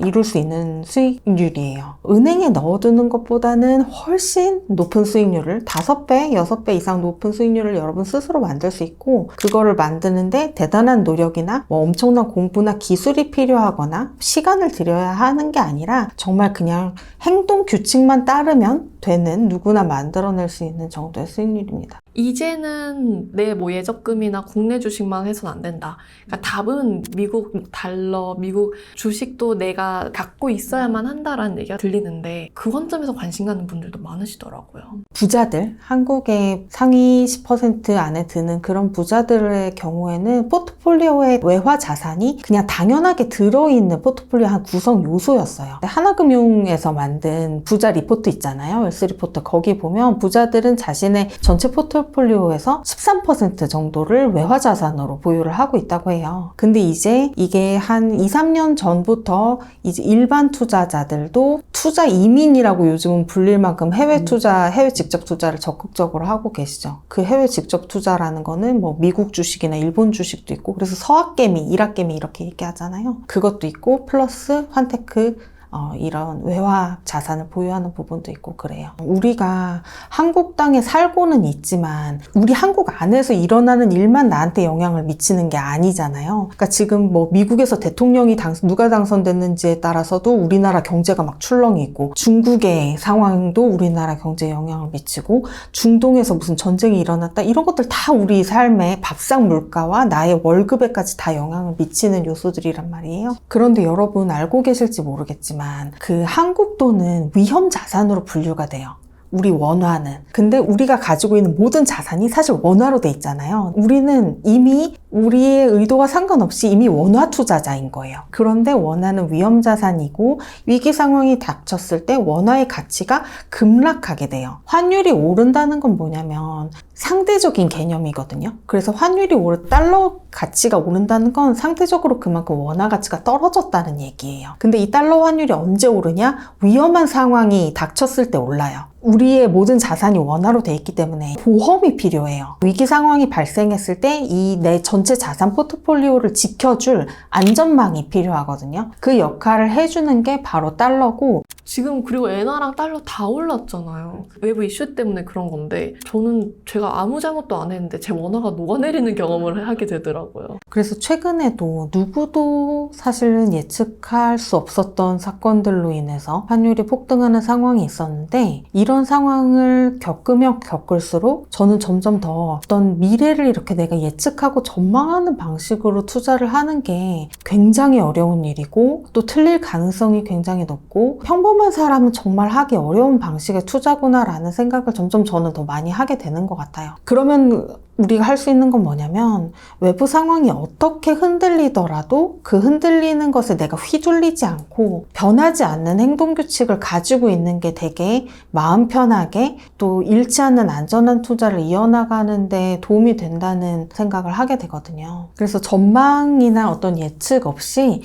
이룰 수 있는 수익률이에요. 은행에 넣어두는 것보다는 훨씬 높은 수익률을 5배, 6배 이상 높은 수익률을 여러분 스스로 만들 수 있고 그거를 만드는데 대단한 노력이나 엄청난 공부나 기술이 필요하거나 시간을 들여야 하는 게 아니라 정말 그냥 행동 규칙만 따르면 되는 누구나 만들어낼 수 있는 정도의 수익률입니다. 이제는 내 예적금이나 국내 주식만 해서는 안 된다. 그러니까 답은 미국 달러, 미국 주식도 내가 갖고 있어야만 한다라는 얘기가 들리는데 그 관점에서 관심 갖는 분들도 많으시더라고요. 부자들, 한국의 상위 10% 안에 드는 그런 부자들의 경우에는 포트폴리오에 외화 자산이 그냥 당연하게 들어있는 포트폴리오 한 구성 요소였어요. 하나금융에서 만든 부자 리포트 있잖아요. 웰스 리포트. 거기 보면 부자들은 자신의 전체 포트폴리오에서 13% 정도를 외화 자산으로 보유를 하고 있다고 해요. 근데 이제 이게 한 2, 3년 전부터 이제 일반 투자자들도 투자 이민이라고 요즘은 불릴 만큼 해외 투자, 해외 직접 투자를 적극적으로 하고 계시죠. 그 해외 직접 투자라는 거는 미국 주식이나 일본 주식도 있고 그래서 서학개미, 일학개미 이렇게 얘기하잖아요. 그것도 있고 플러스 환테크 이런 외화 자산을 보유하는 부분도 있고 그래요. 우리가 한국 땅에 살고는 있지만 우리 한국 안에서 일어나는 일만 나한테 영향을 미치는 게 아니잖아요. 그러니까 지금 미국에서 대통령이 누가 당선됐는지에 따라서도 우리나라 경제가 막 출렁이고 중국의 상황도 우리나라 경제에 영향을 미치고 중동에서 무슨 전쟁이 일어났다 이런 것들 다 우리 삶의 밥상 물가와 나의 월급에까지 다 영향을 미치는 요소들이란 말이에요. 그런데 여러분 알고 계실지 모르겠지만 그 한국 돈은 위험 자산으로 분류가 돼요. 우리 원화는. 근데 우리가 가지고 있는 모든 자산이 사실 원화로 돼 있잖아요. 우리는 이미 우리의 의도와 상관없이 이미 원화 투자자인 거예요. 그런데 원화는 위험 자산이고 위기 상황이 닥쳤을 때 원화의 가치가 급락하게 돼요. 환율이 오른다는 건 뭐냐면 상대적인 개념이거든요. 그래서 환율이 달러 가치가 오른다는 건 상대적으로 그만큼 원화 가치가 떨어졌다는 얘기예요. 근데 이 달러 환율이 언제 오르냐? 위험한 상황이 닥쳤을 때 올라요. 우리의 모든 자산이 원화로 돼 있기 때문에 보험이 필요해요. 위기 상황이 발생했을 때 이 내 전체 자산 포트폴리오를 지켜줄 안전망이 필요하거든요. 그 역할을 해주는 게 바로 달러고 지금 그리고 엔화랑 달러 다 올랐잖아요. 외부 이슈 때문에 그런 건데 저는 제가 아무 잘못도 안 했는데 제 원화가 녹아내리는 경험을 하게 되더라고요. 그래서 최근에도 누구도 사실은 예측할 수 없었던 사건들로 인해서 환율이 폭등하는 상황이 있었는데 이런 상황을 겪으면 겪을수록 저는 점점 더 어떤 미래를 이렇게 내가 예측하고 전망하는 방식으로 투자를 하는 게 굉장히 어려운 일이고 또 틀릴 가능성이 굉장히 높고 평범한 사람은 정말 하기 어려운 방식의 투자구나라는 생각을 점점 저는 더 많이 하게 되는 것 같아요. 그러면 우리가 할 수 있는 건 뭐냐면 외부 상황이 어떻게 흔들리더라도 그 흔들리는 것에 내가 휘둘리지 않고 변하지 않는 행동 규칙을 가지고 있는 게 되게 마음 편하게 또 잃지 않는 안전한 투자를 이어나가는 데 도움이 된다는 생각을 하게 되거든요. 그래서 전망이나 어떤 예측 없이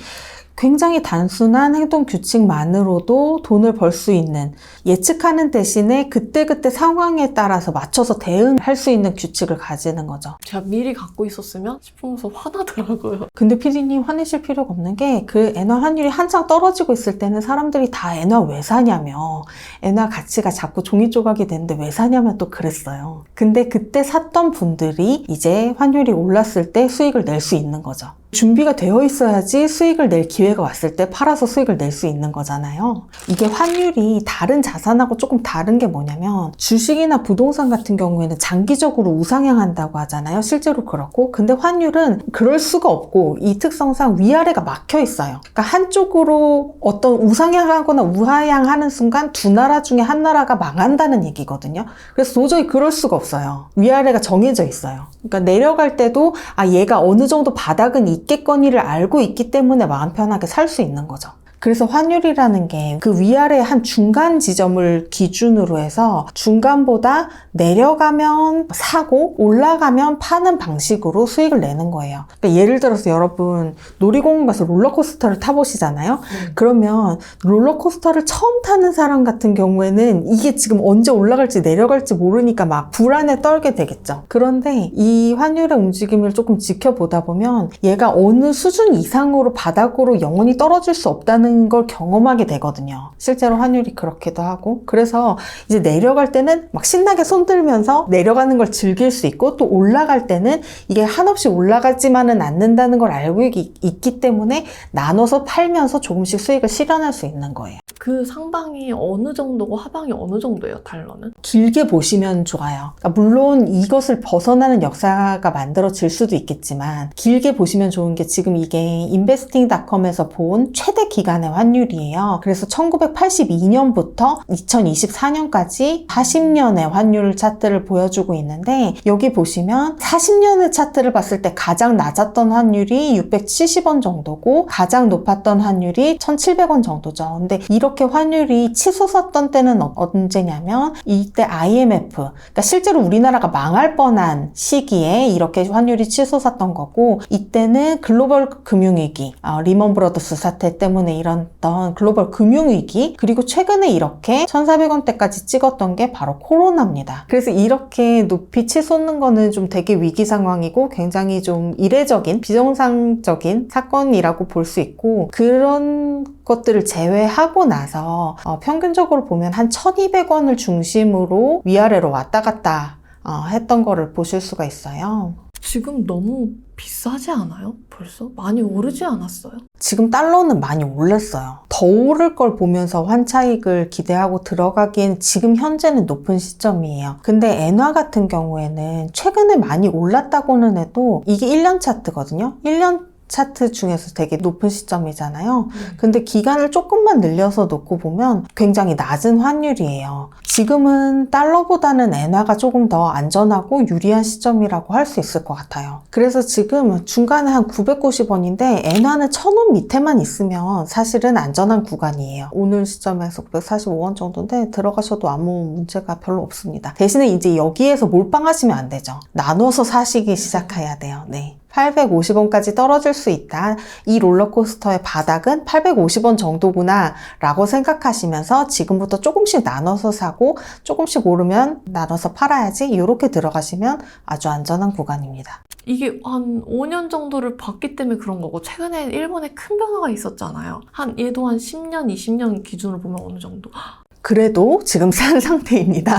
굉장히 단순한 행동 규칙만으로도 돈을 벌 수 있는, 예측하는 대신에 그때그때 상황에 따라서 맞춰서 대응할 수 있는 규칙을 가지는 거죠. 제가 미리 갖고 있었으면 싶으면서 화나더라고요. 근데 피디님 화내실 필요가 없는 게 그 엔화 환율이 한창 떨어지고 있을 때는 사람들이 다 엔화 왜 사냐며, 엔화 가치가 자꾸 종이 조각이 되는데 왜 사냐며 또 그랬어요. 근데 그때 샀던 분들이 이제 환율이 올랐을 때 수익을 낼 수 있는 거죠. 준비가 되어 있어야지 수익을 낼 기회가 왔을 때 팔아서 수익을 낼 수 있는 거잖아요. 이게 환율이 다른 자산하고 조금 다른 게 뭐냐면, 주식이나 부동산 같은 경우에는 장기적으로 우상향한다고 하잖아요. 실제로 그렇고. 근데 환율은 그럴 수가 없고 이 특성상 위아래가 막혀 있어요. 그러니까 한쪽으로 어떤 우상향하거나 우하향하는 순간 두 나라 중에 한 나라가 망한다는 얘기거든요. 그래서 도저히 그럴 수가 없어요. 위아래가 정해져 있어요. 그러니까 내려갈 때도 얘가 어느 정도 바닥은 있겠거니를 알고 있기 때문에 마음 편하게 살 수 있는 거죠. 그래서 환율이라는 게 그 위아래의 한 중간 지점을 기준으로 해서 중간보다 내려가면 사고 올라가면 파는 방식으로 수익을 내는 거예요. 그러니까 예를 들어서 여러분 놀이공원 가서 롤러코스터를 타보시잖아요. 그러면 롤러코스터를 처음 타는 사람 같은 경우에는 이게 지금 언제 올라갈지 내려갈지 모르니까 막 불안에 떨게 되겠죠. 그런데 이 환율의 움직임을 조금 지켜보다 보면 얘가 어느 수준 이상으로 바닥으로 영원히 떨어질 수 없다는 걸 경험하게 되거든요. 실제로 환율이 그렇기도 하고. 그래서 이제 내려갈 때는 막 신나게 손들면서 내려가는 걸 즐길 수 있고, 또 올라갈 때는 이게 한없이 올라가지만은 않는다는 걸 알고 있기 때문에 나눠서 팔면서 조금씩 수익을 실현할 수 있는 거예요. 그 상방이 어느 정도고 하방이 어느 정도예요, 달러는? 길게 보시면 좋아요. 그러니까 물론 이것을 벗어나는 역사가 만들어질 수도 있겠지만 길게 보시면 좋은 게, 지금 이게 investing.com에서 본 최대 기간의 환율이에요. 그래서 1982년부터 2024년까지 40년의 환율 차트를 보여주고 있는데, 여기 보시면 40년의 차트를 봤을 때 가장 낮았던 환율이 670원 정도고 가장 높았던 환율이 1,700원 정도죠. 근데 이렇게 환율이 치솟았던 때는 언제냐면 이때 IMF, 그러니까 실제로 우리나라가 망할 뻔한 시기에 이렇게 환율이 치솟았던 거고, 이때는 글로벌 금융위기, 리먼 브러더스 사태 때문에 일어났던 글로벌 금융위기, 그리고 최근에 이렇게 1,400원대까지 찍었던 게 바로 코로나입니다. 그래서 이렇게 높이 치솟는 거는 좀 되게 위기 상황이고 굉장히 좀 이례적인 비정상적인 사건이라고 볼 수 있고, 그런 것들을 제외하고 나서 평균적으로 보면 한 1,200원을 중심으로 위아래로 왔다 갔다 했던 거를 보실 수가 있어요. 지금 너무 비싸지 않아요? 벌써? 많이 오르지 않았어요? 지금 달러는 많이 올랐어요. 더 오를 걸 보면서 환차익을 기대하고 들어가기엔 지금 현재는 높은 시점이에요. 근데 엔화 같은 경우에는 최근에 많이 올랐다고는 해도 이게 1년 차트거든요. 1년 차트 중에서 되게 높은 시점이잖아요. 근데 기간을 조금만 늘려서 놓고 보면 굉장히 낮은 환율이에요. 지금은 달러보다는 엔화가 조금 더 안전하고 유리한 시점이라고 할 수 있을 것 같아요. 그래서 지금 중간에 한 990원인데 엔화는 1,000원 밑에만 있으면 사실은 안전한 구간이에요. 오늘 시점에서 945원 정도인데 들어가셔도 아무 문제가 별로 없습니다. 대신에 이제 여기에서 몰빵하시면 안 되죠. 나눠서 사시기 시작해야 돼요. 네. 850원까지 떨어질 수 있다. 이 롤러코스터의 바닥은 850원 정도구나 라고 생각하시면서 지금부터 조금씩 나눠서 사고 조금씩 오르면 나눠서 팔아야지, 이렇게 들어가시면 아주 안전한 구간입니다. 이게 한 5년 정도를 봤기 때문에 그런 거고, 최근에 일본에 큰 변화가 있었잖아요. 얘도 한 10년, 20년 기준으로 보면 어느 정도? 그래도 지금 싼 상태입니다.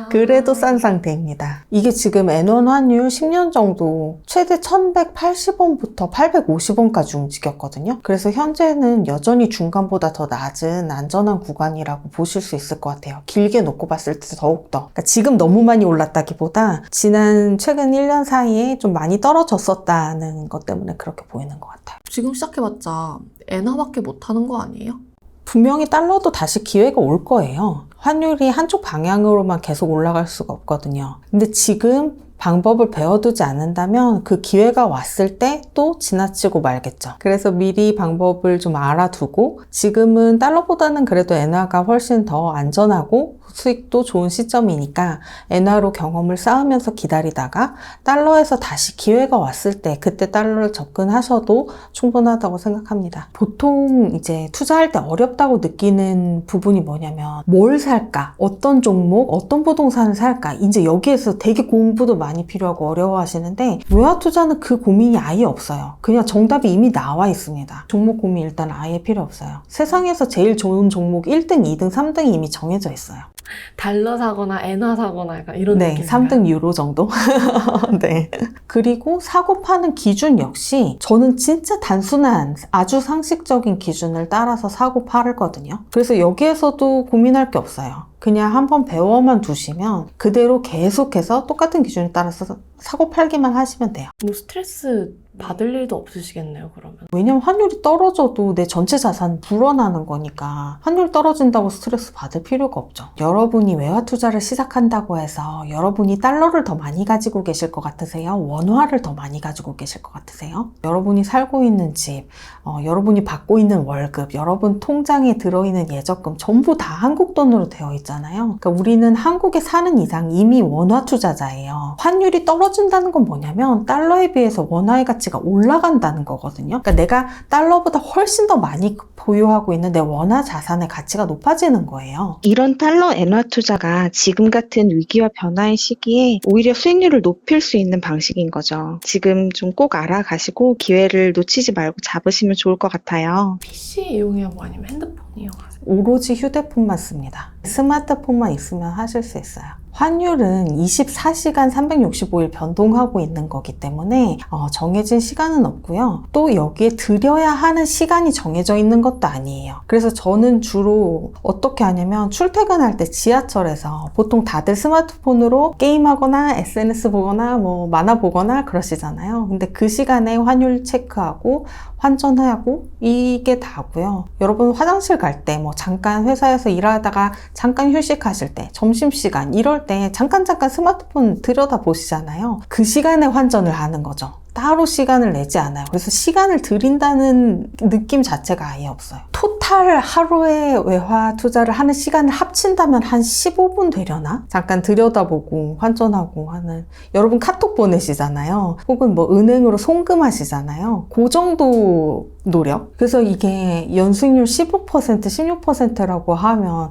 그래도 싼 상태입니다. 이게 지금 엔원 환율 10년 정도 최대 1,180원부터 850원까지 움직였거든요. 그래서 현재는 여전히 중간보다 더 낮은 안전한 구간이라고 보실 수 있을 것 같아요. 길게 놓고 봤을 때 더욱더. 그러니까 지금 너무 많이 올랐다기보다 최근 1년 사이에 좀 많이 떨어졌었다는 것 때문에 그렇게 보이는 것 같아요. 지금 시작해봤자 엔화밖에 못하는 거 아니에요? 분명히 달러도 다시 기회가 올 거예요. 환율이 한쪽 방향으로만 계속 올라갈 수가 없거든요. 근데 지금 방법을 배워두지 않는다면 그 기회가 왔을 때 또 지나치고 말겠죠. 그래서 미리 방법을 좀 알아두고, 지금은 달러보다는 그래도 엔화가 훨씬 더 안전하고 수익도 좋은 시점이니까 엔화로 경험을 쌓으면서 기다리다가 달러에서 다시 기회가 왔을 때 그때 달러를 접근하셔도 충분하다고 생각합니다. 보통 이제 투자할 때 어렵다고 느끼는 부분이 뭐냐면 뭘 살까? 어떤 종목? 어떤 부동산을 살까? 이제 여기에서 되게 공부도 많이 필요하고 어려워하시는데, 외화 투자는 그 고민이 아예 없어요. 그냥 정답이 이미 나와 있습니다. 종목 고민 일단 아예 필요 없어요. 세상에서 제일 좋은 종목 1등, 2등, 3등이 이미 정해져 있어요. 달러 사거나 엔화 사거나 약간 이런 네, 느낌인가요? 3등 유로 정도? 네. 그리고 사고 파는 기준 역시 저는 진짜 단순한 아주 상식적인 기준을 따라서 사고 팔거든요. 그래서 여기에서도 고민할 게 없어요. 그냥 한번 배워만 두시면 그대로 계속해서 똑같은 기준에 따라서 사고 팔기만 하시면 돼요. 뭐 스트레스 받을 일도 없으시겠네요, 그러면. 왜냐면 환율이 떨어져도 내 전체 자산은 불어나는 거니까 환율 떨어진다고 스트레스 받을 필요가 없죠. 여러분이 외화 투자를 시작한다고 해서 여러분이 달러를 더 많이 가지고 계실 것 같으세요? 원화를 더 많이 가지고 계실 것 같으세요? 여러분이 살고 있는 집, 여러분이 받고 있는 월급, 여러분 통장에 들어있는 예적금 전부 다 한국 돈으로 되어 있잖아요. 그러니까 우리는 한국에 사는 이상 이미 원화 투자자예요. 환율이 떨어진다는 건 뭐냐면 달러에 비해서 원화의 가치가 올라간다는 거거든요. 그러니까 내가 달러보다 훨씬 더 많이 보유하고 있는 내 원화 자산의 가치가 높아지는 거예요. 이런 달러 엔화 투자가 지금 같은 위기와 변화의 시기에 오히려 수익률을 높일 수 있는 방식인 거죠. 지금 좀 꼭 알아가시고 기회를 놓치지 말고 잡으시면 좋을 것 같아요. PC 이용해요? 아니면 핸드폰 이용하세요? 오로지 휴대폰만 씁니다. 스마트폰만 있으면 하실 수 있어요. 환율은 24시간 365일 변동하고 있는 거기 때문에 정해진 시간은 없고요. 또 여기에 들여야 하는 시간이 정해져 있는 것도 아니에요. 그래서 저는 주로 어떻게 하냐면 출퇴근할 때 지하철에서 보통 다들 스마트폰으로 게임하거나 SNS 보거나 뭐 만화 보거나 그러시잖아요. 근데 그 시간에 환율 체크하고 환전하고 이게 다고요. 여러분 화장실 갈 때 뭐 잠깐 회사에서 일하다가 잠깐 휴식하실 때 점심시간 이럴 때 잠깐 스마트폰 들여다 보시잖아요. 그 시간에 환전을 하는 거죠. 따로 시간을 내지 않아요. 그래서 시간을 들인다는 느낌 자체가 아예 없어요. 토탈 하루에 외화 투자를 하는 시간을 합친다면 한 15분 되려나? 잠깐 들여다보고 환전하고 하는, 여러분 카톡 보내시잖아요. 혹은 뭐 은행으로 송금하시잖아요. 그 정도 노력? 그래서 이게 연수익률 15%, 16%라고 하면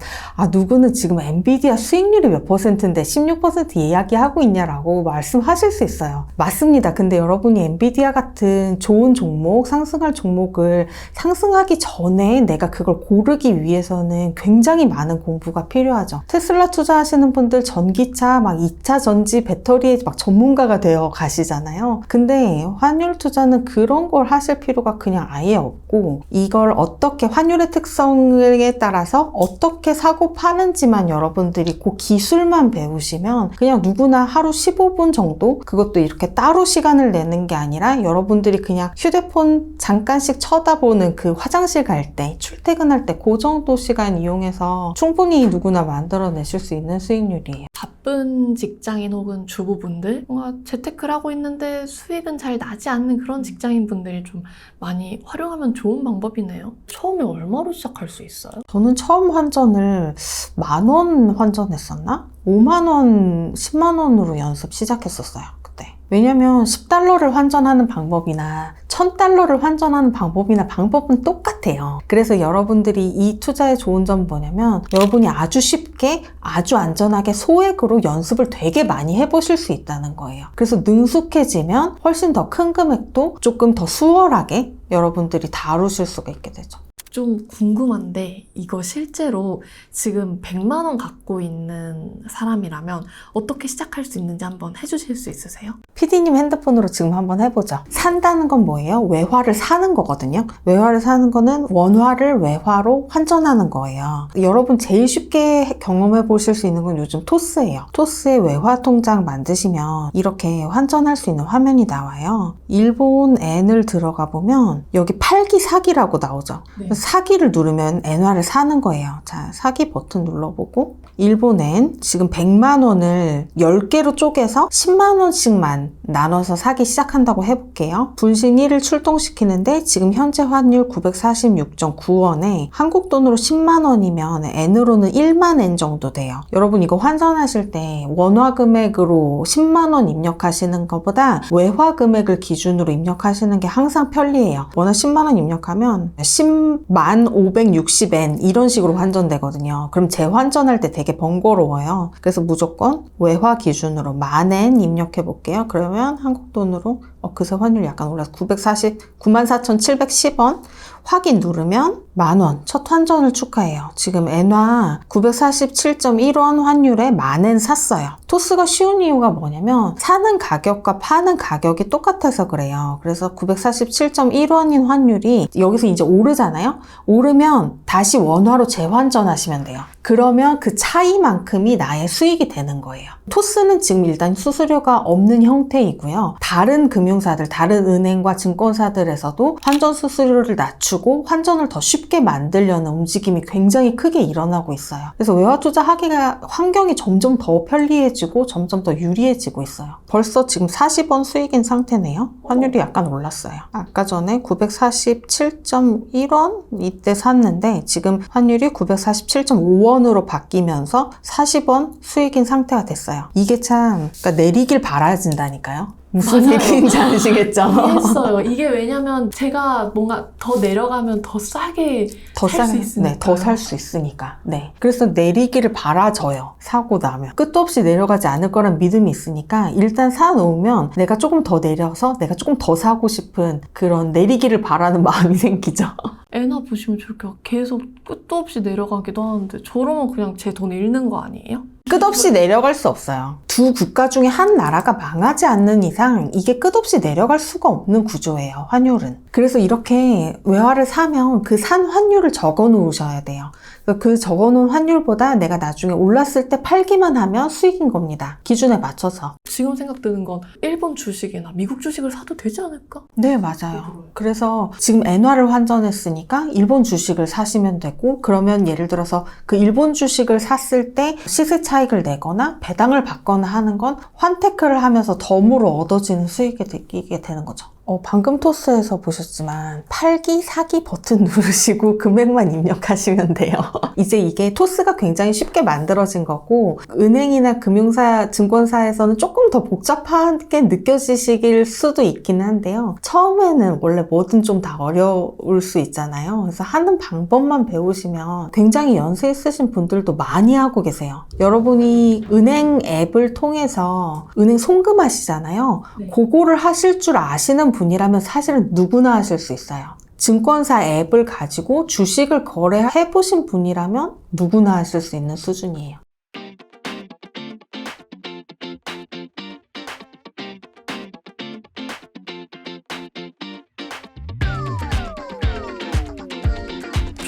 누구는 지금 엔비디아 수익률이 몇 %인데 16% 이야기하고 있냐라고 말씀하실 수 있어요. 맞습니다. 근데 여러분이 엔비디아 같은 좋은 종목, 상승할 종목을 상승하기 전에 내가 그걸 고르기 위해서는 굉장히 많은 공부가 필요하죠. 테슬라 투자하시는 분들 전기차, 막 2차 전지 배터리에 막 전문가가 되어 가시잖아요. 근데 환율 투자는 그런 걸 하실 필요가 그냥 아예 없고, 이걸 어떻게 환율의 특성에 따라서 어떻게 사고 파는지만 여러분들이 그 기술만 배우시면 그냥 누구나 하루 15분 정도, 그것도 이렇게 따로 시간을 내는 게 아니라 여러분들이 그냥 휴대폰 잠깐씩 쳐다보는 그 화장실 갈 때, 출퇴근할 때 그 정도 시간 이용해서 충분히 누구나 만들어내실 수 있는 수익률이에요. 바쁜 직장인 혹은 주부분들, 뭔가 재테크를 하고 있는데 수익은 잘 나지 않는 그런 직장인분들이 좀 많이 활용하면 좋은 방법이네요. 처음에 얼마로 시작할 수 있어요? 저는 처음 환전을 10,000원 환전했었나? 5만원, 10만원으로 연습 시작했었어요. 그때. 왜냐면 10달러를 환전하는 방법이나 1000달러를 환전하는 방법은 똑같아요. 그래서 여러분들이 이 투자의 좋은 점은 뭐냐면 여러분이 아주 쉽게 아주 안전하게 소액으로 연습을 되게 많이 해보실 수 있다는 거예요. 그래서 능숙해지면 훨씬 더 큰 금액도 조금 더 수월하게 여러분들이 다루실 수가 있게 되죠. 좀 궁금한데, 이거 실제로 지금 100만 원 갖고 있는 사람이라면 어떻게 시작할 수 있는지 한번 해주실 수 있으세요? PD님 핸드폰으로 지금 한번 해보죠. 산다는 건 뭐예요? 외화를 사는 거거든요. 외화를 사는 거는 원화를 외화로 환전하는 거예요. 여러분 제일 쉽게 경험해 보실 수 있는 건 요즘 토스예요. 토스의 외화 통장 만드시면 이렇게 환전할 수 있는 화면이 나와요. 일본 엔을 들어가 보면 여기 팔기 사기라고 나오죠. 네. 그래서 사기를 누르면 엔화를 사는 거예요. 자, 사기 버튼 눌러보고 일본엔 지금 100만 원을 10개로 쪼개서 10만 원씩만 나눠서 사기 시작한다고 해볼게요. 분신 1을 출동시키는데 지금 현재 환율 946.9원에 한국 돈으로 10만 원이면 N으로는 1만 N 정도 돼요. 여러분 이거 환전하실 때 원화 금액으로 10만 원 입력하시는 것보다 외화 금액을 기준으로 입력하시는 게 항상 편리해요. 원화 10만 원 입력하면 10만 560N 이런 식으로 환전되거든요. 그럼 재환전할 때 되게 번거로워요. 그래서 무조건 외화 기준으로 10,000N 입력해 볼게요. 그러면 한국 돈으로 그새 환율이 약간 올라서 94,710원 확인 누르면 10,000원 첫 환전을 축하해요. 지금 엔화 947.1원 환율에 10,000엔 샀어요. 토스가 쉬운 이유가 뭐냐면 사는 가격과 파는 가격이 똑같아서 그래요. 그래서 947.1원인 환율이 여기서 이제 오르잖아요. 오르면 다시 원화로 재환전하시면 돼요. 그러면 그 차이만큼이 나의 수익이 되는 거예요. 토스는 지금 일단 수수료가 없는 형태이고요. 다른 금융사들, 다른 은행과 증권사들에서도 환전 수수료를 낮추고 환전을 더 쉽게 만들려는 움직임이 굉장히 크게 일어나고 있어요. 그래서 외화 투자하기가 환경이 점점 더 편리해지고 점점 더 유리해지고 있어요. 벌써 지금 40원 수익인 상태네요. 환율이 약간 올랐어요. 아까 전에 947.1원 이때 샀는데 지금 환율이 947.5원으로 바뀌면서 40원 수익인 상태가 됐어요. 이게 참 그러니까 내리길 바라진다니까요. 무슨 맞아요. 얘기인지 아시겠죠? 이해했어요. 이게 왜냐면 제가 뭔가 더 내려가면 더 싸게 살 수 있으니까. 네, 더 살 수 있으니까. 네. 그래서 내리기를 바라져요. 사고 나면. 끝도 없이 내려가지 않을 거란 믿음이 있으니까 일단 사놓으면 내가 조금 더 내려서 내가 조금 더 사고 싶은 그런 내리기를 바라는 마음이 생기죠. 엔화 보시면 저렇게 계속 끝도 없이 내려가기도 하는데 저러면 그냥 제 돈 잃는 거 아니에요? 끝없이 내려갈 수 없어요. 두 국가 중에 한 나라가 망하지 않는 이상 이게 끝없이 내려갈 수가 없는 구조예요, 환율은. 그래서 이렇게 외화를 사면 그 산 환율을 적어 놓으셔야 돼요. 그 적어놓은 환율보다 내가 나중에 올랐을 때 팔기만 하면 수익인 겁니다. 기준에 맞춰서. 지금 생각드는 건 일본 주식이나 미국 주식을 사도 되지 않을까? 네, 맞아요. 그래서 지금 엔화를 환전했으니까 일본 주식을 사시면 되고, 그러면 예를 들어서 그 일본 주식을 샀을 때 시세 차익을 내거나 배당을 받거나 하는 건 환테크를 하면서 덤으로 얻어지는 수익이 되는 거죠. 방금 토스에서 보셨지만 팔기, 사기 버튼 누르시고 금액만 입력하시면 돼요. 이제 이게 토스가 굉장히 쉽게 만들어진 거고 은행이나 금융사, 증권사에서는 조금 더 복잡하게 느껴지실 수도 있긴 한데요. 처음에는 원래 뭐든 좀 다 어려울 수 있잖아요. 그래서 하는 방법만 배우시면 굉장히 연세 있으신 분들도 많이 하고 계세요. 여러분이 은행 앱을 통해서 은행 송금하시잖아요. 네. 그거를 하실 줄 아시는 분이라면 사실은 누구나 하실 수 있어요. 증권사 앱을 가지고 주식을 거래해 보신 분이라면 누구나 하실 수 있는 수준이에요.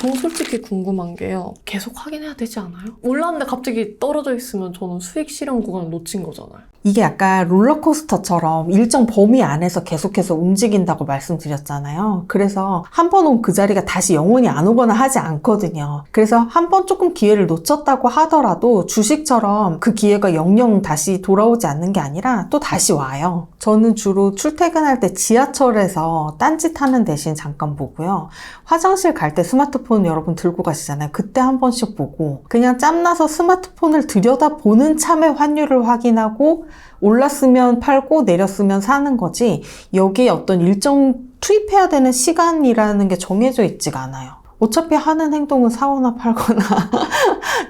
저 솔직히 궁금한 게요. 계속 확인해야 되지 않아요? 올랐는데 갑자기 떨어져 있으면 저는 수익 실현 구간을 놓친 거잖아요. 이게 약간 롤러코스터처럼 일정 범위 안에서 계속해서 움직인다고 말씀드렸잖아요. 그래서 한 번 온 그 자리가 다시 영원히 안 오거나 하지 않거든요. 그래서 한 번 조금 기회를 놓쳤다고 하더라도 주식처럼 그 기회가 영영 다시 돌아오지 않는 게 아니라 또 다시 와요. 저는 주로 출퇴근할 때 지하철에서 딴짓하는 대신 잠깐 보고요. 화장실 갈 때 스마트폰 여러분 들고 가시잖아요. 그때 한 번씩 보고 그냥 짬나서 스마트폰을 들여다보는 참에 환율을 확인하고 올랐으면 팔고 내렸으면 사는 거지 여기에 어떤 일정 투입해야 되는 시간이라는 게 정해져 있지가 않아요. 어차피 하는 행동은 사거나 팔거나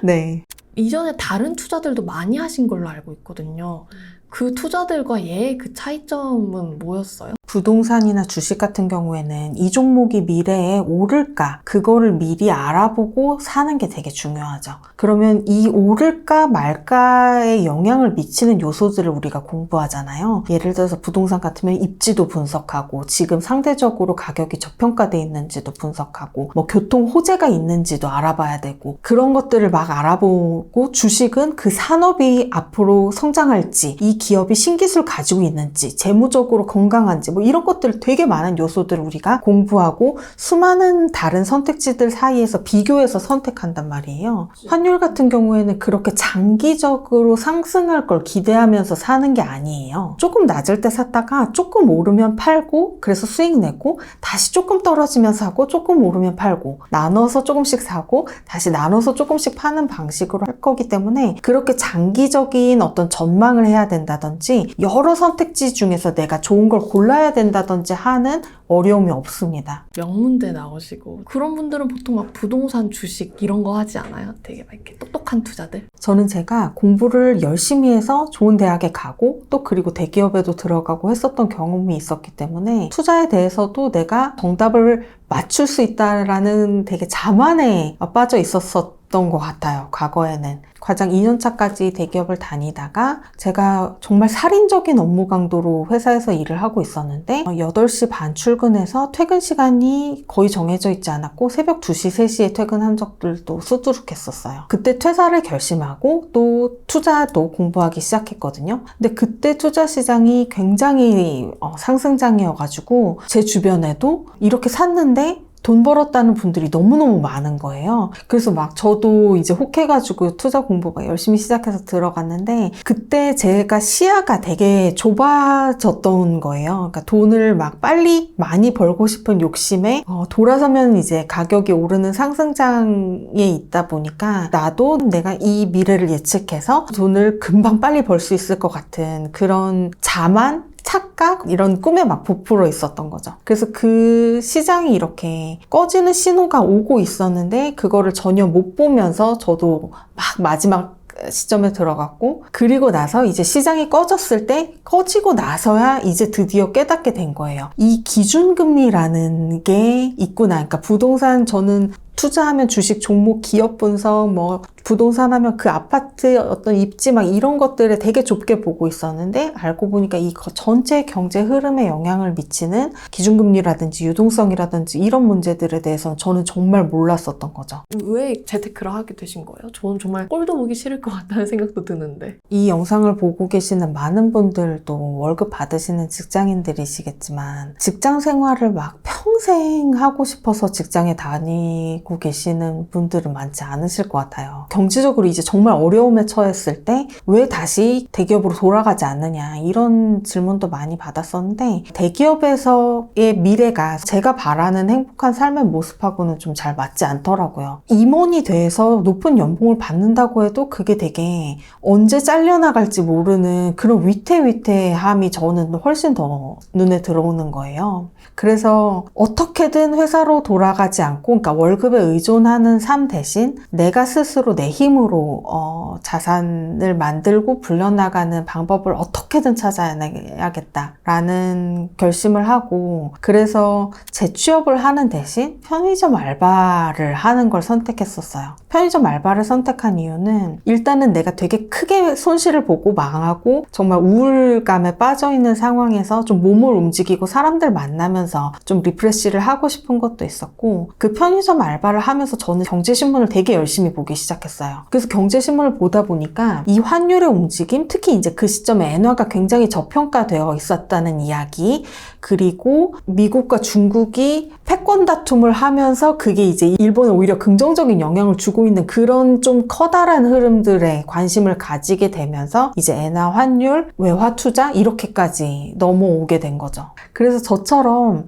네. 이전에 다른 투자들도 많이 하신 걸로 알고 있거든요. 그 투자들과 얘의 그 차이점은 뭐였어요? 부동산이나 주식 같은 경우에는 이 종목이 미래에 오를까 그거를 미리 알아보고 사는 게 되게 중요하죠. 그러면 이 오를까 말까에 영향을 미치는 요소들을 우리가 공부하잖아요. 예를 들어서 부동산 같으면 입지도 분석하고 지금 상대적으로 가격이 저평가돼 있는지도 분석하고 뭐 교통 호재가 있는지도 알아봐야 되고 그런 것들을 막 알아보고 주식은 그 산업이 앞으로 성장할지 이 기업이 신기술 가지고 있는지 재무적으로 건강한지 뭐 이런 것들 되게 많은 요소들을 우리가 공부하고 수많은 다른 선택지들 사이에서 비교해서 선택한단 말이에요. 환율 같은 경우에는 그렇게 장기적으로 상승할 걸 기대하면서 사는 게 아니에요. 조금 낮을 때 샀다가 조금 오르면 팔고 그래서 수익 내고 다시 조금 떨어지면 사고 조금 오르면 팔고 나눠서 조금씩 사고 다시 나눠서 조금씩 파는 방식으로 할 거기 때문에 그렇게 장기적인 어떤 전망을 해야 된다든지 여러 선택지 중에서 내가 좋은 걸 골라야 된다든지 하는 어려움이 없습니다. 명문대 나오시고 그런 분들은 보통 막 부동산, 주식 이런 거 하지 않아요? 되게 막 이렇게 똑똑한 투자들? 저는 제가 공부를 열심히 해서 좋은 대학에 가고 또 그리고 대기업에도 들어가고 했었던 경험이 있었기 때문에 투자에 대해서도 내가 정답을 맞출 수 있다라는 되게 자만에 빠져 있었던 것 같아요. 과거에는. 과장 2년차까지 대기업을 다니다가 제가 정말 살인적인 업무 강도로 회사에서 일을 하고 있었는데 8시 반 출근해서 퇴근 시간이 거의 정해져 있지 않았고 새벽 2시, 3시에 퇴근한 적들도 수두룩했었어요. 그때 퇴사를 결심하고 또 투자도 공부하기 시작했거든요. 근데 그때 투자 시장이 굉장히 상승장이어가지고 제 주변에도 이렇게 샀는데 돈 벌었다는 분들이 너무너무 많은 거예요. 그래서 막 저도 이제 혹해가지고 투자 공부 막 열심히 시작해서 들어갔는데 그때 제가 시야가 되게 좁아졌던 거예요. 그러니까 돈을 막 빨리 많이 벌고 싶은 욕심에 돌아서면 이제 가격이 오르는 상승장에 있다 보니까 나도 내가 이 미래를 예측해서 돈을 금방 빨리 벌 수 있을 것 같은 그런 자만 착각? 이런 꿈에 막 부풀어 있었던 거죠. 그래서 그 시장이 이렇게 꺼지는 신호가 오고 있었는데 그거를 전혀 못 보면서 저도 막 마지막 시점에 들어갔고 그리고 나서 이제 시장이 꺼졌을 때 꺼지고 나서야 이제 드디어 깨닫게 된 거예요. 이 기준금리라는 게 있구나. 그러니까 부동산 저는 투자하면 주식 종목 기업 분석 뭐 부동산 하면 그 아파트 어떤 입지 막 이런 것들에 되게 좁게 보고 있었는데 알고 보니까 이 전체 경제 흐름에 영향을 미치는 기준금리라든지 유동성이라든지 이런 문제들에 대해서는 저는 정말 몰랐었던 거죠. 왜 재테크를 하게 되신 거예요? 저는 정말 꼴도 보기 싫을 것 같다는 생각도 드는데. 이 영상을 보고 계시는 많은 분들도 월급 받으시는 직장인들이시겠지만 직장 생활을 막 평생 하고 싶어서 직장에 다니고 계시는 분들은 많지 않으실 것 같아요. 경제적으로 이제 정말 어려움에 처했을 때 왜 다시 대기업으로 돌아가지 않느냐 이런 질문도 많이 받았었는데 대기업에서의 미래가 제가 바라는 행복한 삶의 모습하고는 좀 잘 맞지 않더라고요. 임원이 돼서 높은 연봉을 받는다고 해도 그게 되게 언제 잘려나갈지 모르는 그런 위태위태함이 저는 훨씬 더 눈에 들어오는 거예요. 그래서 어떻게든 회사로 돌아가지 않고 그러니까 월급에 의존하는 삶 대신 내가 스스로 내 힘으로 자산을 만들고 불려나가는 방법을 어떻게든 찾아야겠다라는 결심을 하고 그래서 재취업을 하는 대신 편의점 알바를 하는 걸 선택했었어요. 편의점 알바를 선택한 이유는 일단은 내가 되게 크게 손실을 보고 망하고 정말 우울감에 빠져있는 상황에서 좀 몸을 움직이고 사람들 만나면서 좀 리프레시를 하고 싶은 것도 있었고 그 편의점 알바를 하면서 저는 경제신문을 되게 열심히 보기 시작했어요. 그래서 경제신문을 보다 보니까 이 환율의 움직임, 특히 이제 그 시점에 엔화가 굉장히 저평가되어 있었다는 이야기 그리고 미국과 중국이 패권 다툼을 하면서 그게 이제 일본에 오히려 긍정적인 영향을 주고 있는 그런 좀 커다란 흐름들에 관심을 가지게 되면서 이제 엔화 환율, 외화 투자 이렇게까지 넘어오게 된 거죠. 그래서 저처럼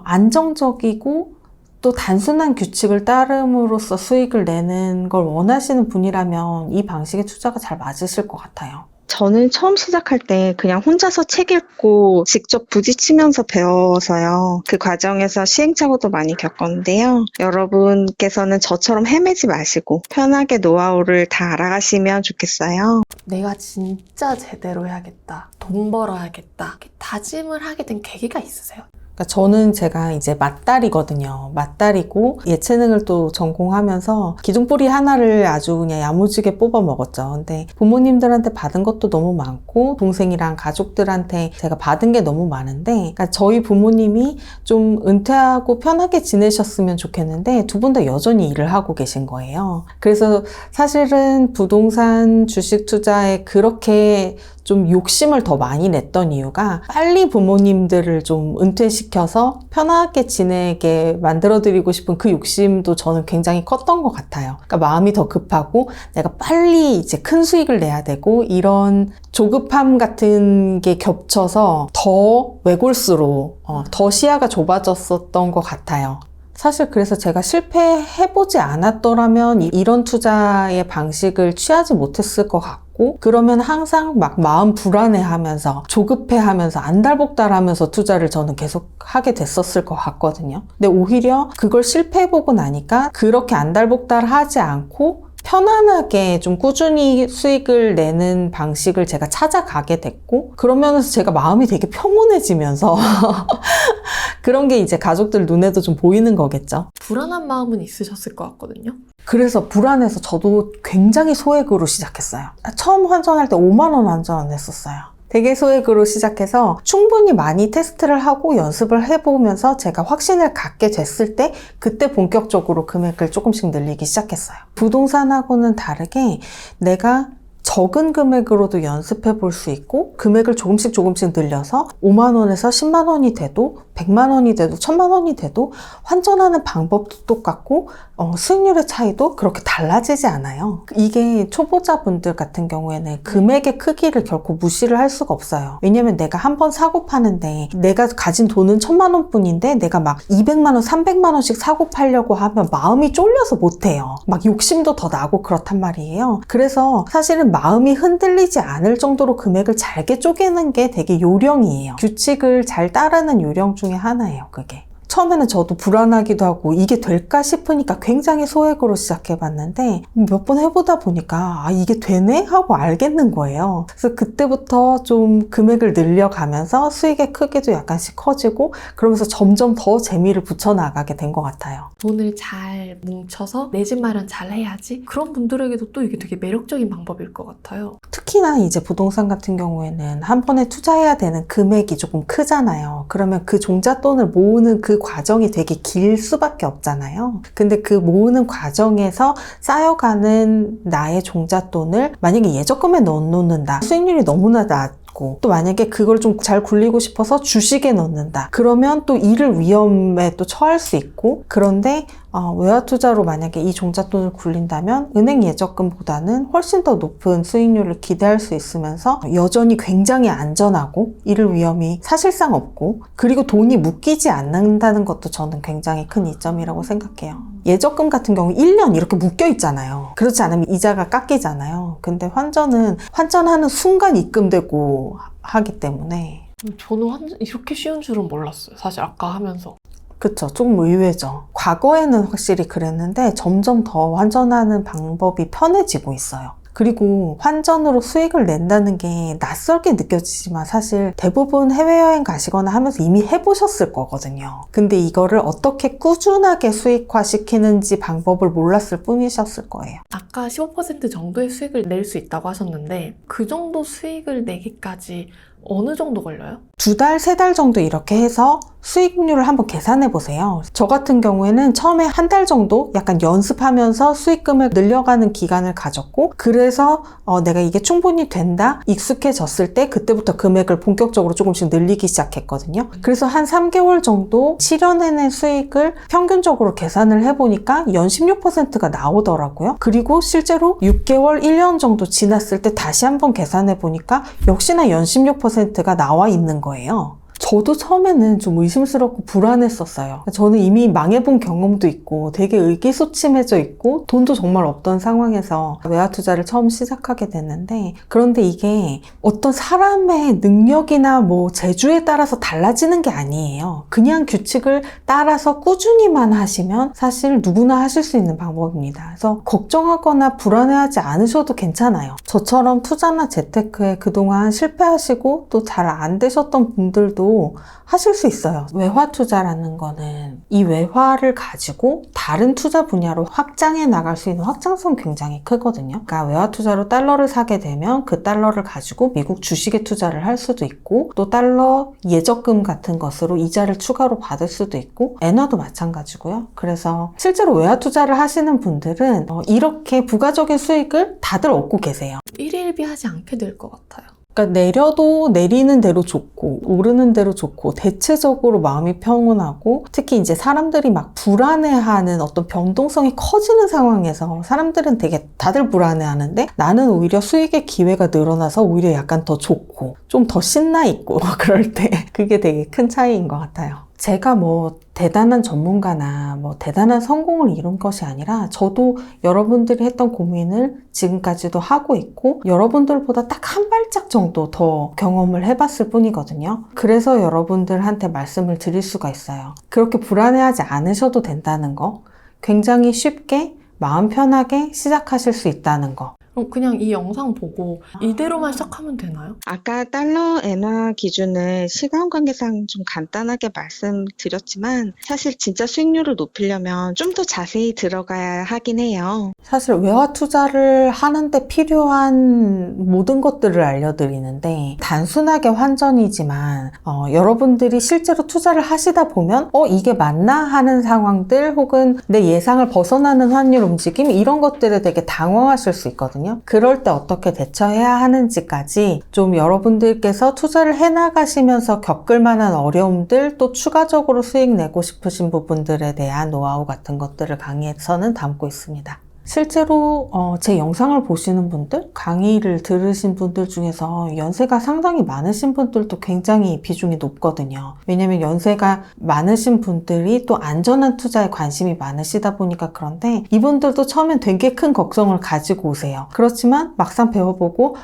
안정적이고 또 단순한 규칙을 따름으로써 수익을 내는 걸 원하시는 분이라면 이 방식의 투자가 잘 맞으실 것 같아요. 저는 처음 시작할 때 그냥 혼자서 책 읽고 직접 부딪히면서 배워서요. 그 과정에서 시행착오도 많이 겪었는데요. 여러분께서는 저처럼 헤매지 마시고 편하게 노하우를 다 알아가시면 좋겠어요. 내가 진짜 제대로 해야겠다. 돈 벌어야겠다. 이렇게 다짐을 하게 된 계기가 있으세요? 그러니까 저는 제가 이제 맞다리거든요. 맞다리고 예체능을 또 전공하면서 기둥뿌리 하나를 아주 그냥 야무지게 뽑아 먹었죠. 근데 부모님들한테 받은 것도 너무 많고 동생이랑 가족들한테 제가 받은 게 너무 많은데 그러니까 저희 부모님이 좀 은퇴하고 편하게 지내셨으면 좋겠는데 두 분 다 여전히 일을 하고 계신 거예요. 그래서 사실은 부동산 주식 투자에 그렇게 좀 욕심을 더 많이 냈던 이유가 빨리 부모님들을 좀 은퇴시켜서 편하게 지내게 만들어드리고 싶은 그 욕심도 저는 굉장히 컸던 것 같아요. 그러니까 마음이 더 급하고 내가 빨리 이제 큰 수익을 내야 되고 이런 조급함 같은 게 겹쳐서 더 외골수로 더 시야가 좁아졌었던 것 같아요. 사실 그래서 제가 실패해보지 않았더라면 이런 투자의 방식을 취하지 못했을 것 같고 그러면 항상 막 마음 불안해하면서 조급해하면서 안달복달하면서 투자를 저는 계속 하게 됐었을 것 같거든요. 근데 오히려 그걸 실패해보고 나니까 그렇게 안달복달하지 않고 편안하게 좀 꾸준히 수익을 내는 방식을 제가 찾아가게 됐고 그러면서 제가 마음이 되게 평온해지면서 그런 게 이제 가족들 눈에도 좀 보이는 거겠죠. 불안한 마음은 있으셨을 것 같거든요. 그래서 불안해서 저도 굉장히 소액으로 시작했어요. 처음 환전할 때 5만 원 환전했었어요. 되게 소액으로 시작해서 충분히 많이 테스트를 하고 연습을 해보면서 제가 확신을 갖게 됐을 때 그때 본격적으로 금액을 조금씩 늘리기 시작했어요. 부동산하고는 다르게 내가 적은 금액으로도 연습해 볼 수 있고 금액을 조금씩 늘려서 5만 원에서 10만 원이 돼도 100만 원이 돼도 1000만 원이 돼도 환전하는 방법도 똑같고 수익률의 차이도 그렇게 달라지지 않아요. 이게 초보자분들 같은 경우에는 금액의 크기를 결코 무시를 할 수가 없어요. 왜냐면 내가 한 번 사고 파는데 내가 가진 돈은 1000만 원 뿐인데 내가 막 200만 원, 300만 원씩 사고 팔려고 하면 마음이 쫄려서 못해요. 막 욕심도 더 나고 그렇단 말이에요. 그래서 사실은 마음이 흔들리지 않을 정도로 금액을 잘게 쪼개는 게 되게 요령이에요. 규칙을 잘 따르는 요령 중에 하나예요, 그게. 처음에는 저도 불안하기도 하고 이게 될까 싶으니까 굉장히 소액으로 시작해봤는데 몇 번 해보다 보니까 이게 되네? 하고 알겠는 거예요. 그래서 그때부터 좀 금액을 늘려가면서 수익의 크기도 약간씩 커지고 그러면서 점점 더 재미를 붙여나가게 된 것 같아요. 돈을 잘 뭉쳐서 내 집 마련 잘 해야지. 그런 분들에게도 또 이게 되게 매력적인 방법일 것 같아요. 특히나 이제 부동산 같은 경우에는 한 번에 투자해야 되는 금액이 조금 크잖아요. 그러면 그 종잣돈을 모으는 그 과정이 되게 길 수밖에 없잖아요. 근데 그 모으는 과정에서 쌓여가는 나의 종잣돈을 만약에 예적금에 넣어놓는다. 수익률이 너무나 낮고 또 만약에 그걸 좀 잘 굴리고 싶어서 주식에 넣는다. 그러면 또 잃을 위험에 또 처할 수 있고 그런데 외화 투자로 만약에 이 종잣돈을 굴린다면 은행 예적금보다는 훨씬 더 높은 수익률을 기대할 수 있으면서 여전히 굉장히 안전하고 잃을 위험이 사실상 없고 그리고 돈이 묶이지 않는다는 것도 저는 굉장히 큰 이점이라고 생각해요. 예적금 같은 경우 1년 이렇게 묶여 있잖아요. 그렇지 않으면 이자가 깎이잖아요. 근데 환전하는 순간 입금되고 하기 때문에 저는 이렇게 쉬운 줄은 몰랐어요. 사실 아까 하면서. 그쵸. 조금 의외죠. 과거에는 확실히 그랬는데 점점 더 환전하는 방법이 편해지고 있어요. 그리고 환전으로 수익을 낸다는 게 낯설게 느껴지지만 사실 대부분 해외여행 가시거나 하면서 이미 해보셨을 거거든요. 근데 이거를 어떻게 꾸준하게 수익화시키는지 방법을 몰랐을 뿐이셨을 거예요. 아까 15% 정도의 수익을 낼 수 있다고 하셨는데 그 정도 수익을 내기까지 어느 정도 걸려요? 2달, 3달 정도 이렇게 해서 수익률을 한번 계산해 보세요. 저 같은 경우에는 처음에 한 달 정도 약간 연습하면서 수익금을 늘려가는 기간을 가졌고 그래서 내가 이게 충분히 된다, 익숙해졌을 때 그때부터 금액을 본격적으로 조금씩 늘리기 시작했거든요. 그래서 한 3개월 정도 실현해낸 수익을 평균적으로 계산을 해보니까 연 16%가 나오더라고요. 그리고 실제로 6개월, 1년 정도 지났을 때 다시 한번 계산해 보니까 역시나 연 16%가 나와 있는 거예요. 저도 처음에는 좀 의심스럽고 불안했었어요. 저는 이미 망해본 경험도 있고 되게 의기소침해져 있고 돈도 정말 없던 상황에서 외화 투자를 처음 시작하게 됐는데 그런데 이게 어떤 사람의 능력이나 뭐 재주에 따라서 달라지는 게 아니에요. 그냥 규칙을 따라서 꾸준히만 하시면 사실 누구나 하실 수 있는 방법입니다. 그래서 걱정하거나 불안해하지 않으셔도 괜찮아요. 저처럼 투자나 재테크에 그동안 실패하시고 또 잘 안 되셨던 분들도 하실 수 있어요. 외화 투자라는 거는 이 외화를 가지고 다른 투자 분야로 확장해 나갈 수 있는 확장성이 굉장히 크거든요. 그러니까 외화 투자로 달러를 사게 되면 그 달러를 가지고 미국 주식에 투자를 할 수도 있고 또 달러 예적금 같은 것으로 이자를 추가로 받을 수도 있고 엔화도 마찬가지고요. 그래서 실제로 외화 투자를 하시는 분들은 이렇게 부가적인 수익을 다들 얻고 계세요. 일일비 하지 않게 될 것 같아요. 그러니까 내려도 내리는 대로 좋고 오르는 대로 좋고 대체적으로 마음이 평온하고 특히 이제 사람들이 막 불안해하는 어떤 변동성이 커지는 상황에서 사람들은 되게 다들 불안해하는데 나는 오히려 수익의 기회가 늘어나서 오히려 약간 더 좋고 좀 더 신나 있고 그럴 때 그게 되게 큰 차이인 것 같아요. 제가 뭐 대단한 전문가나 뭐 대단한 성공을 이룬 것이 아니라 저도 여러분들이 했던 고민을 지금까지도 하고 있고 여러분들보다 딱 한 발짝 정도 더 경험을 해봤을 뿐이거든요. 그래서 여러분들한테 말씀을 드릴 수가 있어요. 그렇게 불안해하지 않으셔도 된다는 거, 굉장히 쉽게 마음 편하게 시작하실 수 있다는 거. 그럼 그냥 이 영상 보고 이대로만 시작하면 되나요? 아까 달러 엔화 기준을 시간 관계상 좀 간단하게 말씀드렸지만 사실 진짜 수익률을 높이려면 좀 더 자세히 들어가야 하긴 해요. 사실 외화 투자를 하는데 필요한 모든 것들을 알려드리는데 단순하게 환전이지만 여러분들이 실제로 투자를 하시다 보면 이게 맞나 하는 상황들 혹은 내 예상을 벗어나는 환율 움직임 이런 것들에 되게 당황하실 수 있거든요. 그럴 때 어떻게 대처해야 하는지까지 좀 여러분들께서 투자를 해나가시면서 겪을 만한 어려움들 또 추가적으로 수익 내고 싶으신 부분들에 대한 노하우 같은 것들을 강의에서는 담고 있습니다. 실제로 제 영상을 보시는 분들, 강의를 들으신 분들 중에서 연세가 상당히 많으신 분들도 굉장히 비중이 높거든요. 왜냐면 연세가 많으신 분들이 또 안전한 투자에 관심이 많으시다 보니까 그런데 이분들도 처음엔 되게 큰 걱정을 가지고 오세요. 그렇지만 막상 배워보고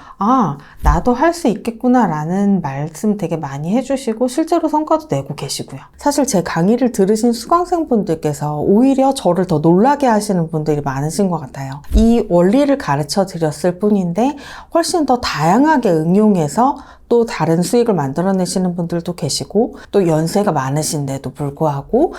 나도 할 수 있겠구나 라는 말씀 되게 많이 해주시고 실제로 성과도 내고 계시고요. 사실 제 강의를 들으신 수강생분들께서 오히려 저를 더 놀라게 하시는 분들이 많으신 것 같아요. 이 원리를 가르쳐 드렸을 뿐인데 훨씬 더 다양하게 응용해서 또 다른 수익을 만들어내시는 분들도 계시고 또 연세가 많으신데도 불구하고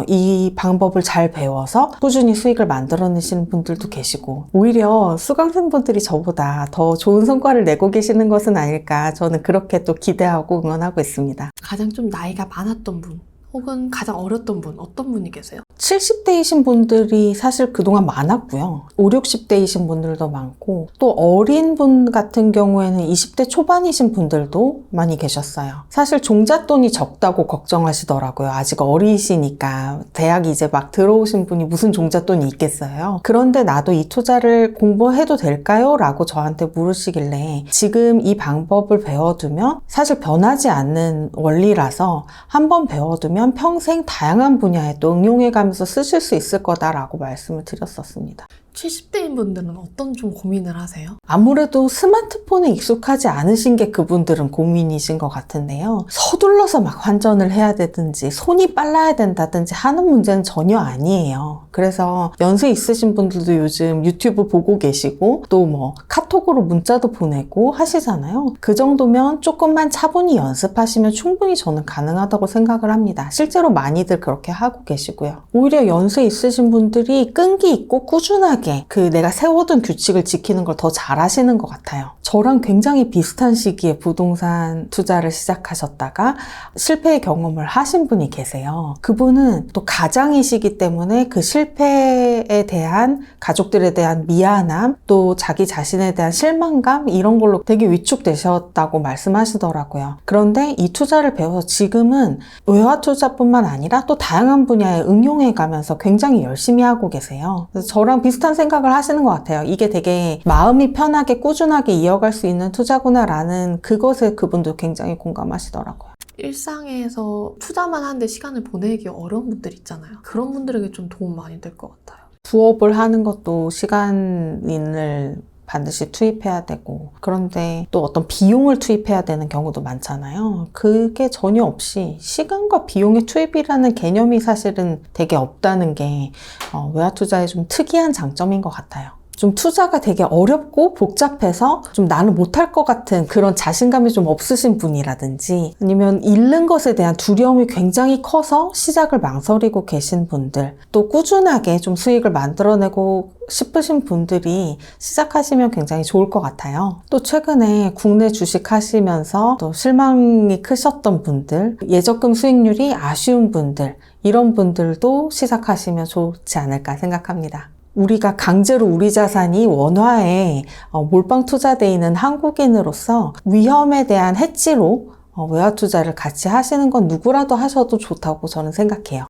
이 방법을 잘 배워서 꾸준히 수익을 만들어내시는 분들도 계시고 오히려 수강생분들이 저보다 더 좋은 성과를 내고 계시는 것은 아닐까 저는 그렇게 또 기대하고 응원하고 있습니다. 가장 좀 나이가 많았던 분 혹은 가장 어렸던 분 어떤 분이 계세요? 70대이신 분들이 사실 그동안 많았고요. 5, 60대이신 분들도 많고 또 어린 분 같은 경우에는 20대 초반이신 분들도 많이 계셨어요. 사실 종잣돈이 적다고 걱정하시더라고요. 아직 어리시니까 대학 이제 막 들어오신 분이 무슨 종잣돈이 있겠어요. 그런데 나도 이 투자를 공부해도 될까요? 라고 저한테 물으시길래 지금 이 방법을 배워두면 사실 변하지 않는 원리라서 한번 배워두면 평생 다양한 분야에 또 응용해가면서 쓰실 수 있을 거다라고 말씀을 드렸었습니다. 70대인 분들은 어떤 좀 고민을 하세요? 아무래도 스마트폰에 익숙하지 않으신 게 그분들은 고민이신 것 같은데요. 서둘러서 막 환전을 해야 되든지 손이 빨라야 된다든지 하는 문제는 전혀 아니에요. 그래서 연세 있으신 분들도 요즘 유튜브 보고 계시고 또 뭐 카톡으로 문자도 보내고 하시잖아요. 그 정도면 조금만 차분히 연습하시면 충분히 저는 가능하다고 생각을 합니다. 실제로 많이들 그렇게 하고 계시고요. 오히려 연세 있으신 분들이 끈기 있고 꾸준하게 내가 세워둔 규칙을 지키는 걸 더 잘하시는 것 같아요. 저랑 굉장히 비슷한 시기에 부동산 투자를 시작하셨다가 실패의 경험을 하신 분이 계세요. 그분은 또 가장이시기 때문에 그 실패에 대한 가족들에 대한 미안함 또 자기 자신에 대한 실망감 이런 걸로 되게 위축되셨다고 말씀하시더라고요. 그런데 이 투자를 배워서 지금은 외화 투자뿐만 아니라 또 다양한 분야에 응용해 가면서 굉장히 열심히 하고 계세요. 그래서 저랑 비슷한 생각을 하시는 것 같아요. 이게 되게 마음이 편하게 꾸준하게 이어갈 수 있는 투자구나 라는 그것에 그분도 굉장히 공감하시더라고요. 일상에서 투자만 하는데 시간을 보내기 어려운 분들 있잖아요. 그런 분들에게 좀 도움 많이 될 것 같아요. 부업을 하는 것도 시간을 반드시 투입해야 되고 그런데 또 어떤 비용을 투입해야 되는 경우도 많잖아요. 그게 전혀 없이 시간과 비용의 투입이라는 개념이 사실은 되게 없다는 게 외화 투자의 좀 특이한 장점인 것 같아요. 좀 투자가 되게 어렵고 복잡해서 좀 나는 못할 것 같은 그런 자신감이 좀 없으신 분이라든지 아니면 잃는 것에 대한 두려움이 굉장히 커서 시작을 망설이고 계신 분들 또 꾸준하게 좀 수익을 만들어내고 싶으신 분들이 시작하시면 굉장히 좋을 것 같아요. 또 최근에 국내 주식 하시면서 또 실망이 크셨던 분들 예적금 수익률이 아쉬운 분들 이런 분들도 시작하시면 좋지 않을까 생각합니다. 우리가 강제로 우리 자산이 원화에 몰빵 투자되어 있는 한국인으로서 위험에 대한 해지로 외화 투자를 같이 하시는 건 누구라도 하셔도 좋다고 저는 생각해요.